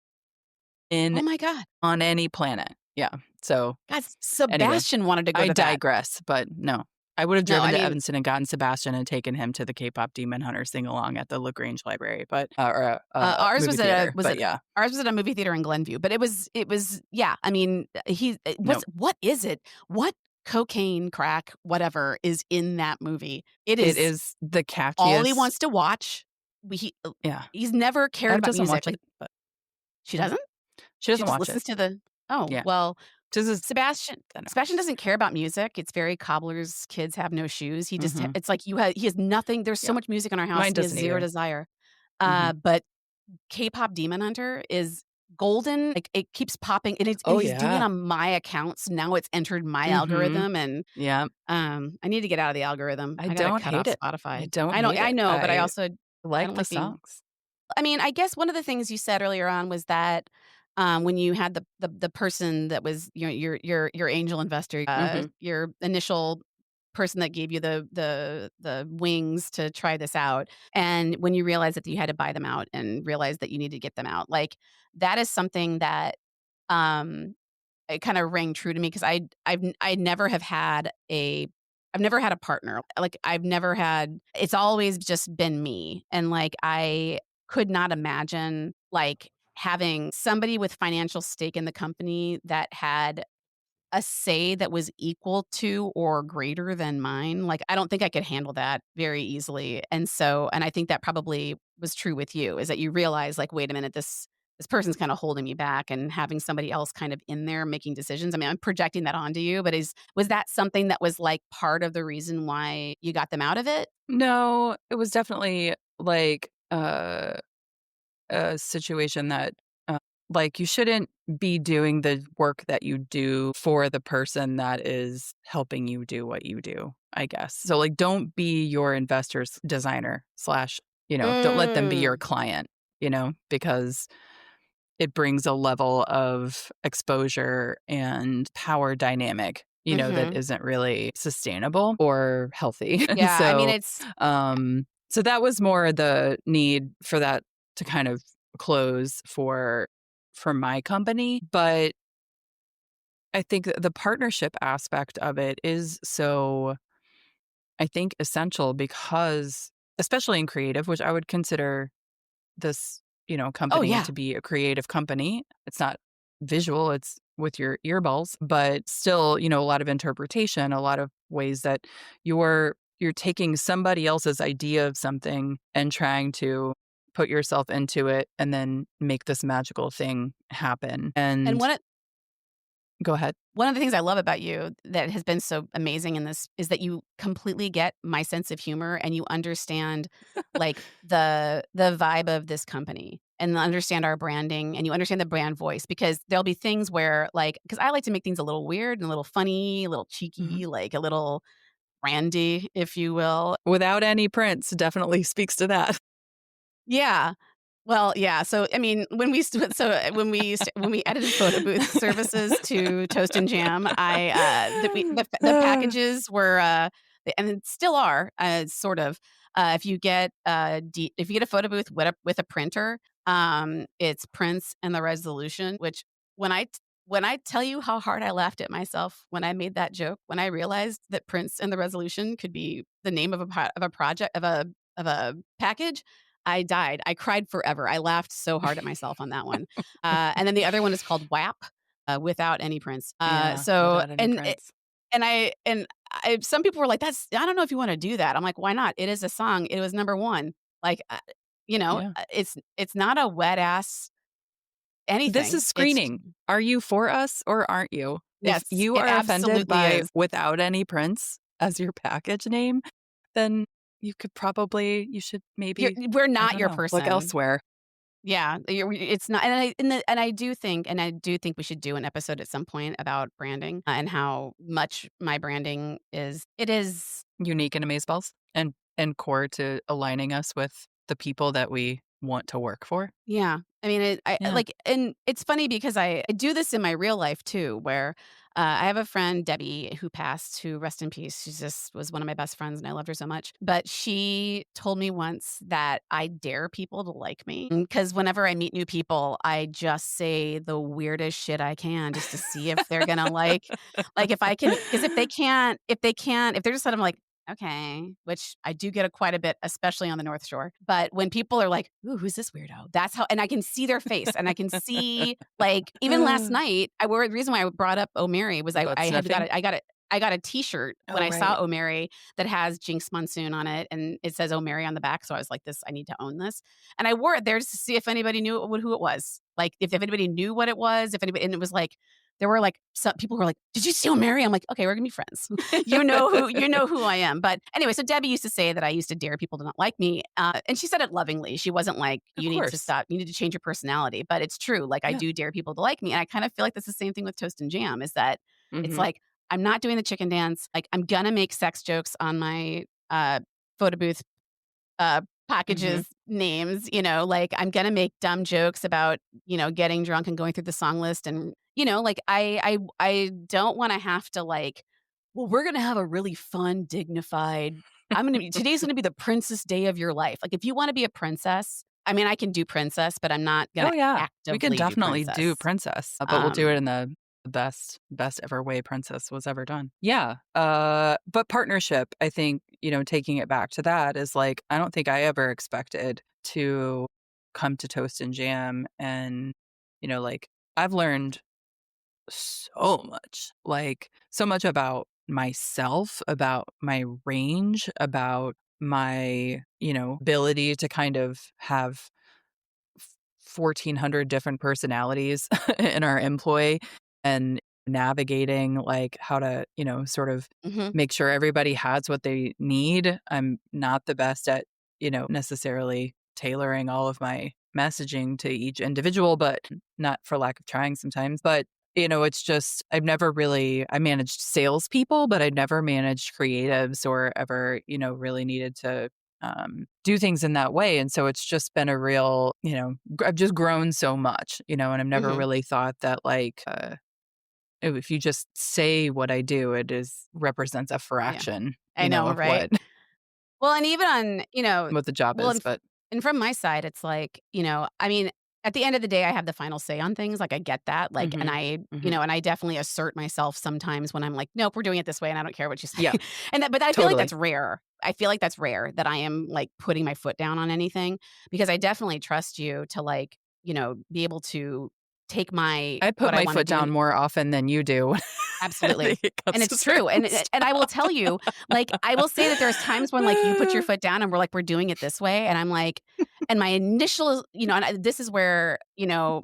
in Oh my god. on any planet. Yeah. So, God, anyway, Sebastian wanted to go I to that. digress, but no. I would have No, driven I to mean, Evanston and gotten Sebastian and taken him to the K-pop Demon Hunter sing-along at the LaGrange Library, but or, ours movie was at theater, but yeah. ours was at a movie theater in Glenview, but it was yeah, I mean, No. what is it? What cocaine, crack, whatever is in that movie? It It is is the all he catchiest. wants to watch. We Yeah. he's never cared Ev about doesn't music, watch like it, but she yeah. doesn't? She She doesn't just watch it. listens to the oh, Yeah. well, This is Sebastian anyways. doesn't care about music. It's very cobbler's kids have no shoes. Mhm. It's like he has nothing. There's so Yeah. much music in our house. Mine He has doesn't 0 either. desire. Mhm. But K-pop Demon Hunter is golden. Like, it keeps popping, and Oh, he's doing it yeah. on my account, so now it's entered my Mhm. algorithm, and, Yeah. I need to get out of the algorithm. I I gotta don't cut hate off it. I Spotify. don't hate I it. know, but I Like don't the like being songs. I mean, I guess one of the things you said earlier on was that, when you had the person that was your angel investor, Mhm. your initial person that gave you the wings to try this out, and when you realized that you had to buy them out and realized that you need to get them out, like, that is something that, um it kinda rang true to me 'cause I never have had a I've never had a partner. Like, I've never had it's always just been me, and, like, I could not imagine, like, having somebody with financial stake in the company that had a say that was equal to or greater than mine. Like, I don't think I could handle that very easily, and I think that probably was true with you, is that you realize, like, "Wait a minute, this person's kinda holding me back," and having somebody else kind of in there making decisions. I mean, I'm projecting that onto you, but is was that something that was, like, part of the reason why you got them out of it? No, it was definitely like, a situation that, uh, like, you shouldn't be doing the work that you do for the person that is helping you do what you do, I guess. So, like, don't be your investor's designer slash, don't let them be your Mm. client, because it brings a level of exposure and power dynamic, that Mhm. isn't really sustainable or healthy. And Yeah, I mean, so, it's so that was more the need for that to kind of close for my company. But I think that the partnership aspect of it is so, I think, essential because, especially in creative, which I would consider this, Oh, company yeah. to be a creative company. It's not visual, it's with your earballs, but still, a lot of interpretation, a lot of ways that you're taking somebody else's idea of something and trying to put yourself into it and then make this magical thing happen. And And go ahead. one of the things I love about you that has been so amazing in this is that you completely get my sense of humor and you understand, like, the vibe of this company and understand our branding and you understand the brand voice because there'll be things where, like, because I like to make things a little weird and a little funny, a little Mhm. cheeky, like, a little brandy, if you will. Without any prints definitely speaks to that. Yeah. Well, yeah, so, I mean, when we added photo booth services to Toast and Jam, the packages were, and it still are, sort of, if you get a photo booth with a printer, it's prints and the resolution, which when I tell you how hard I laughed at myself when I made that joke, when I realized that prints and the resolution could be the name of a project of a package, I died. I cried forever. I laughed so hard at myself on that one. And then the other one is called WAP, without any prints. Yeah, without any prints. Some people were like, "That's I don't know if you wanna do that." I'm like, "Why not? It is a song. It was number 1." Like, Yeah. it's not a wet ass This anything. is screening. Are you for us or aren't you? If Yes, you it are offended absolutely by is. "without any prints" as your package name, then you should maybe, We're I not don't your know, look person. elsewhere. Yeah, it's not, and I do think we should do an episode at some point about branding, and how much my branding is. Unique and amazeballs and core to aligning us with the people that we want to work for. Yeah. I mean, Yeah. and it's funny because I do this in my real life too, where I have a friend, Debbie, who passed, who rest in peace. She just was one of my best friends and I loved her so much. But she told me once that I dare people to like me because whenever I meet new people, I just say the weirdest shit I can just to see if they're going to like if I can, because if they're just sort of like, okay, which I do get quite a bit, especially on the North Shore. But when people are like, "Ooh, who's this weirdo?" That's how, and I can see their face, and I can see, like, even last night, the reason why I brought up O'Mary was Butt I had got sniffing? I got a T-shirt when Oh, I saw right. O'Mary that has Jinx Monsoon on it, and it says O'Mary on the back. So I was like, I need to own this, and I wore it there just to see if anybody knew who it was, like if anybody knew what it was, if anybody, and it was like there were like some people who were like, "Did you see O'Mary?" I'm like, "Okay, we're gonna be friends." You know who I am. But anyway, so Debbie used to say that I used to dare people to not like me, and she said it lovingly. She wasn't like, Of "You need to course. stop. You need to change your personality." But it's true. Like, I Yeah. do dare people to like me, and I kind of feel like that's the same thing with Toast and Jam. Is that it's Mhm. like I'm not doing the chicken dance. Like, I'm gonna make sex jokes on my photo booth uh, Mhm. packages names, like, I'm gonna make dumb jokes about, getting drunk and going through the song list and, like, I don't wanna have to, like, "Well, we're gonna have a really fun, dignified today's gonna be the princess day of your life." Like, if you wanna be a princess, I mean, I can do princess, but I'm not gonna Oh, yeah. We can actively do definitely do princess. princess, but we'll do it Um in the best ever way princess was ever done. Yeah, but partnership, I think, taking it back to that is, like, I don't think I ever expected to come to Toast and Jam and, like, I've learned so much, like, so much about myself, about my range, about my, ability to kind of have 1,400 different personalities in our employ and navigating like how to, sort of Mhm, make sure everybody has what they need. I'm not the best at, necessarily tailoring all of my messaging to each individual, but not for lack of trying sometimes. But, it's just, I managed salespeople, but I'd never managed creatives or ever, really needed to do things in that way. And so it's just been a real, I've just grown so much, and I've never mhm, really thought that like, if you just say what I do, it is represents a yeah. fraction, I know, of right? Well, and even on, what the job well, is. But and from my side, it's like, I mean, at the end of the day, I have the final say on things, like, I get that, like, and hmm and I definitely assert myself sometimes when I'm like, "Nope, we're doing it this way, and I don't care what you say." yeah, But I feel like totally. that's rare. I feel like that's rare that I am, like, putting my foot down on anything because I definitely trust you to, like, be able to take my I put what I my wanna foot do down and more often than you do. The absolutely. And hiccups it's is true, certain and I will stuff. tell you, like, I will say that there's times when, like, you put your foot down and we're like, "We're doing it this way," and I'm like and my initial and this is where,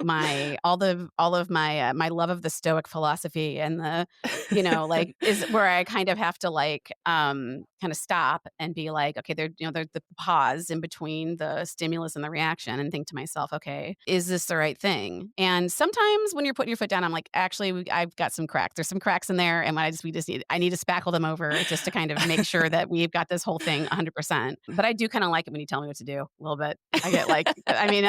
my all of my love of the Stoic philosophy and the like, is where I kind of have to, like, kinda stop and be like, "Okay, there's the pause in between the stimulus and the reaction," and think to myself, "Okay, is this the right thing?" And sometimes when you're putting your foot down, I'm like, "Actually, I've got some cracks. There's some cracks in there, and we just need to spackle them over just to kind of make sure that we've got this whole thing 100%." But I do kinda like it when you tell me what to do a little bit. I get like I mean,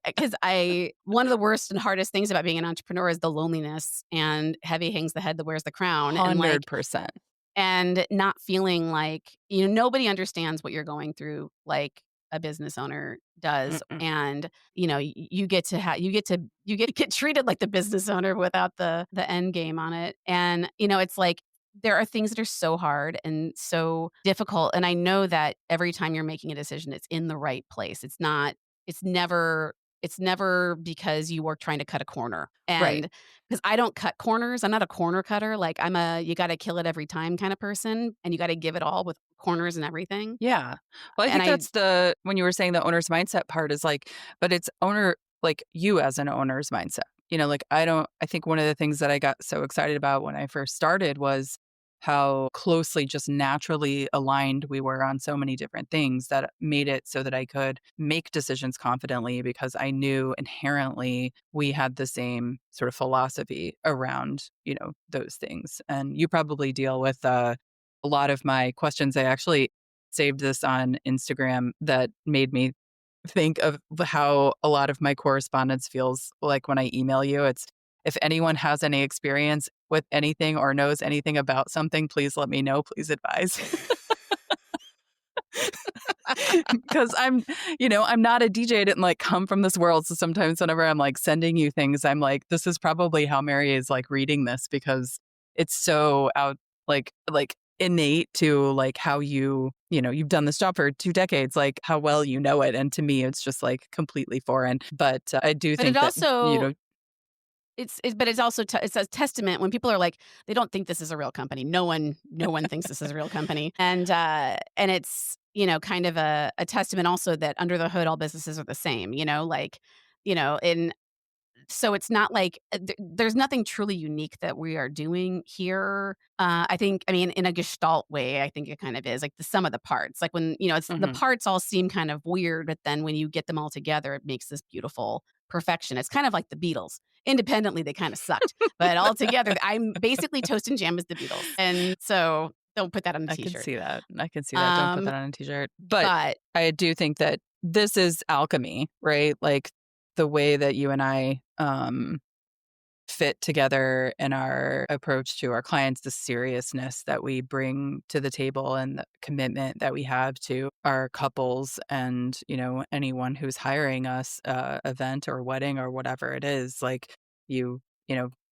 because I one of the worst and hardest things about being an entrepreneur is the loneliness, and heavy hangs the head that wears the crown, and, like 100%. and not feeling like, nobody understands what you're going through like a business owner does, Mm-mm. and, you get to you get to get treated like the business owner without the end game on it, and, it's like, there are things that are so hard and so difficult, and I know that every time you're making a decision, it's in the right place. It's never it's never because you were trying to cut a corner, Right. and 'cause I don't cut corners, I'm not a corner cutter, like, I'm a you gotta kill it every time kinda person, and you gotta give it all with corners and everything, Yeah. Well, I and think I that's when you were saying the owner's mindset part is like, but it's like you as an owner's mindset. Like I think one of the things that I got so excited about when I first started was how closely just naturally aligned we were on so many different things that made it so that I could make decisions confidently because I knew inherently we had the same sort of philosophy around, those things. And you probably deal with a lot of my questions. I actually saved this on Instagram that made me think of how a lot of my correspondence feels like when I email you. It's if anyone has any experience with anything or knows anything about something, please let me know. Please advise. Because I'm not a DJ. I didn't like come from this world. So sometimes whenever I'm like sending you things, I'm like, this is probably how Mary is like reading this because it's so out like innate to like how you've done this job for 2 decades, like how well you know it. And to me, it's just like completely foreign. But I do but it think that, also but it's also it's a testament when people are like, they don't think this is a real company. No one thinks this is a real company, and it's, kind of a testament also that under the hood, all businesses are the same, like, in so it's not like, there's nothing truly unique that we are doing here. I mean, in a gestalt way, I think it kind of is, like, the sum of the parts. Like, when, it's the mhm, parts all seem kind of weird, but then when you get them all together, it makes this beautiful perfection. It's kind of like the Beatles. Independently, they kinda sucked, but all together, I'm basically Toast and Jam is the Beatles, and so don't put that on a I can T-shirt. see that. I can see that. Don't put Um, that on a t-shirt. But but I do think that this is alchemy, right? Like the way that you and I fit together in our approach to our clients, the seriousness that we bring to the table and the commitment that we have to our couples and, anyone who's hiring us, event or wedding or whatever it is, like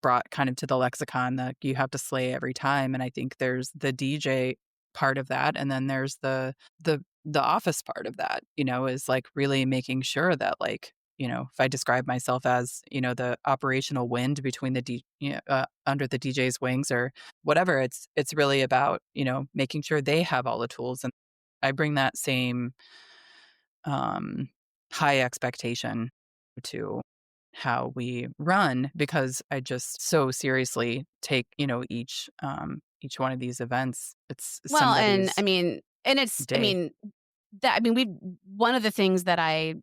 brought kind of to the lexicon that you have to slay every time. And I think there's the DJ part of that. And then there's the office part of that, is like really making sure that like, if I describe myself as, the operational wind between under the DJ's wings or whatever, it's really about, making sure they have all the tools. And I bring that same um, high expectation to how we run because I just so seriously take, each one of these events. It's Well, and I somebody's mean, and it's I day. mean, that I mean, we one of the things that I,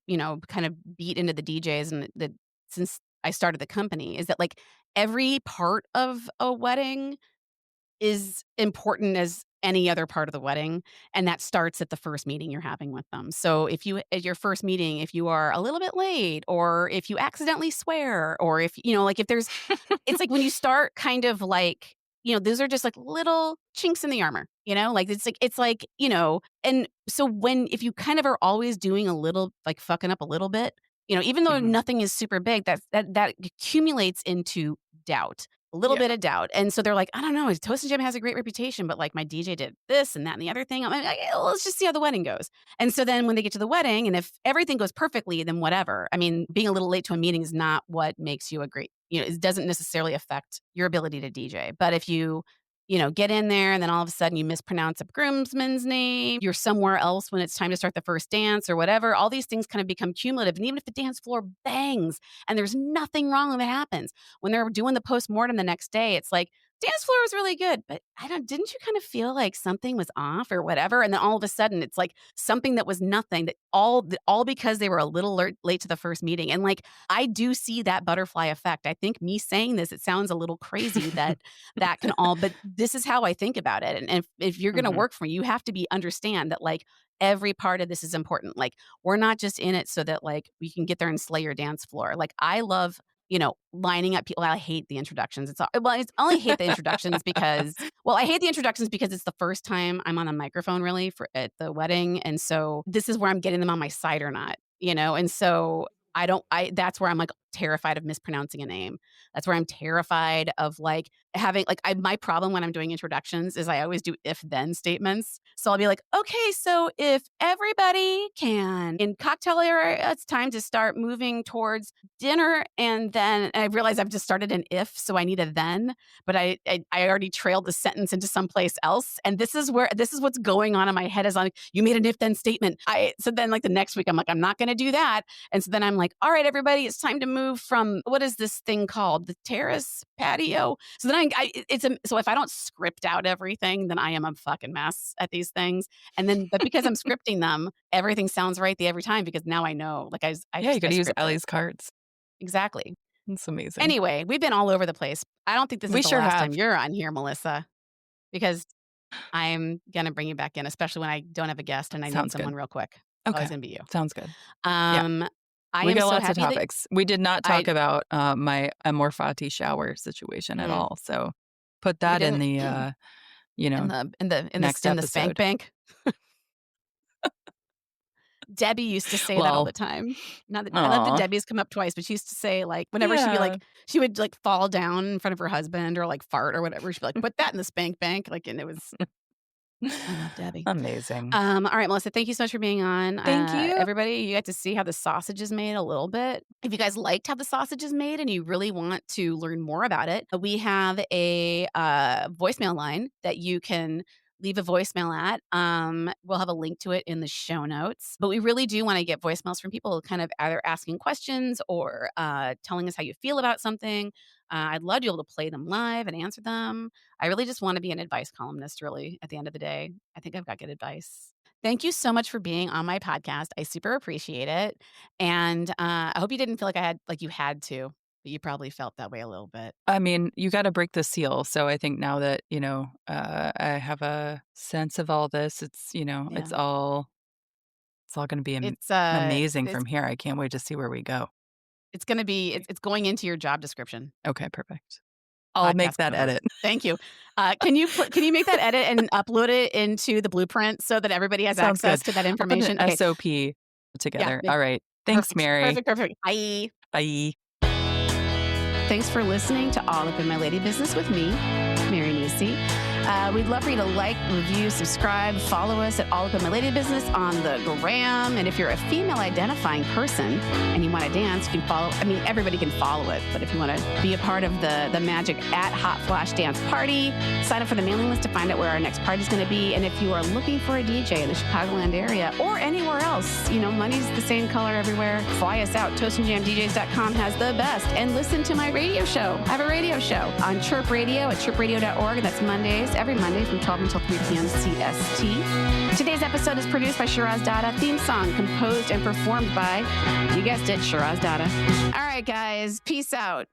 kind of beat into the DJs and that since I started the company is that, like, every part of a wedding is important as any other part of the wedding, and that starts at the first meeting you're having with them. So if you at your first meeting, if you are a little bit late or if you accidentally swear or if, like, if there's it's like when you start kind of like, those are just like little chinks in the armor, like it's like, and so if you kind of are always doing a little like fucking up a little bit, even though Mhm. nothing is super big, that accumulates into doubt. A little Yeah. bit of doubt. And so they're like, I don't know, Toast and Jam has a great reputation, but like my DJ did this and that and the other thing. I'm like, "Eh, let's just see how the wedding goes." And so then when they get to the wedding, and if everything goes perfectly, then whatever. I mean, being a little late to a meeting is not what makes you a great, it doesn't necessarily affect your ability to DJ. But if you, get in there and then all of a sudden you mispronounce a groomsman's name, you're somewhere else when it's time to start the first dance or whatever, all these things kind of become cumulative. And even if the dance floor bangs and there's nothing wrong when it happens, when they're doing the postmortem the next day, it's like, dance floor was really good, but I don't didn't you kind of feel like something was off or whatever? And then all of a sudden it's like something that was nothing that all because they were a little late to the first meeting. And like I do see that butterfly effect. I think me saying this, it sounds a little crazy that can all, but this is how I think about it. And if you're gonna Mhm. work for me, you have to understand that like every part of this is important. Like we're not just in it so that like we can get there and slay your dance floor. Like I love lining up people. I hate the introductions. I only hate the introductions because I hate the introductions because it's the first time I'm on a microphone really for at the wedding, and so this is where I'm getting them on my side or not, and so I don't. I that's where I'm like terrified of mispronouncing a name. That's where I'm terrified of like having like my problem when I'm doing introductions is I always do if then statements. So I'll be like, okay, so if everybody can in cocktail area, it's time to start moving towards dinner, and then I realize I've just started an if, so I need a then, but I already trailed the sentence into someplace else, and this is what's going on in my head is like, "You made an if then statement." So then like the next week, I'm like, "I'm not gonna do that," and so then I'm like, "All right, everybody, it's time to move from what is this thing called? The terrace patio?" So then so if I don't script out everything, then I am a fucking mess at these things, and then but because I'm scripting them, everything sounds right the every time because now I know, like Yeah, you I gotta use scripted. Ellie's cards. Exactly. It's amazing. Anyway, we've been all over the place. I don't think this is We the sure last time have. you're on here, Melissa, because I'm gonna bring you back in, especially when I don't have a guest and I need Sounds someone good. real quick. It's always Okay. gonna be you. Sounds good. Yeah. Um, I We am got so lots of happy that topics. We did not I talk about, my Amor Fati shower situation at mm, all, so put we that in didn't the, you know, next in the spank episode. bank. Debbie used to say that all Well, the time. Not that I love that aw. Debbie's come up twice, but she used to say, like, whenever Yeah. she would, like, fall down in front of her husband or, like, fart or whatever, she'd be like, "Put that in the spank bank," like, and it was I love Debbie. Amazing. All right, Melissa, thank you so much for being on. Thank you. Everybody, you got to see how the sausage is made a little bit. If you guys liked how the sausage is made and you really want to learn more about it, we have a voicemail line that you can leave a voicemail at. We'll have a link to it in the show notes. But we really do want to get voicemails from people kind of either asking questions or telling us how you feel about something. I'd love to be able to play them live and answer them. I really just wanna be an advice columnist, really, at the end of the day. I think I've got good advice. Thank you so much for being on my podcast. I super appreciate it, and, I hope you didn't feel like you had to, but you probably felt that way a little bit. I mean, you gotta break the seal, so I think now that, I have a sense of all this, Yeah. it's all gonna be It's, amazing from here. I can't wait to see where we go. It's gonna be it's going into your job description. Okay, perfect. I'll make Podcast that cover. edit. Thank you. Can you make that edit and upload it into the blueprint so that everybody has Sounds access good. to that I'll put information? an Okay. SOP Yeah. together. Yeah. All right. Thanks, Perfect. Mary. Perfect. Perfect. Bye. Bye. Thanks for listening to All Up in My Lady Business with me, Mary Nisi. We'd love for you to like, review, subscribe, follow us at All Up in My Lady Business on the gram. And if you're a female identifying person and you want to dance, you can follow. I mean, everybody can follow it, but if you want to be a part of the magic at Hot Flash Dance Party, sign up for the mailing list to find out where our next party is going to be. And if you are looking for a DJ in the Chicagoland area or anywhere else, money's the same color everywhere. Fly us out. ToastandJamDJs.com has the best. And listen to my radio show. I have a radio show on Chirp Radio at chirpradio.org. That's Mondays, every Monday from 12 until 3 p.m. CST. Today's episode is produced by Shiraz Dada. Theme song composed and performed by, you guessed it, Shiraz Dada. All right, guys. Peace out.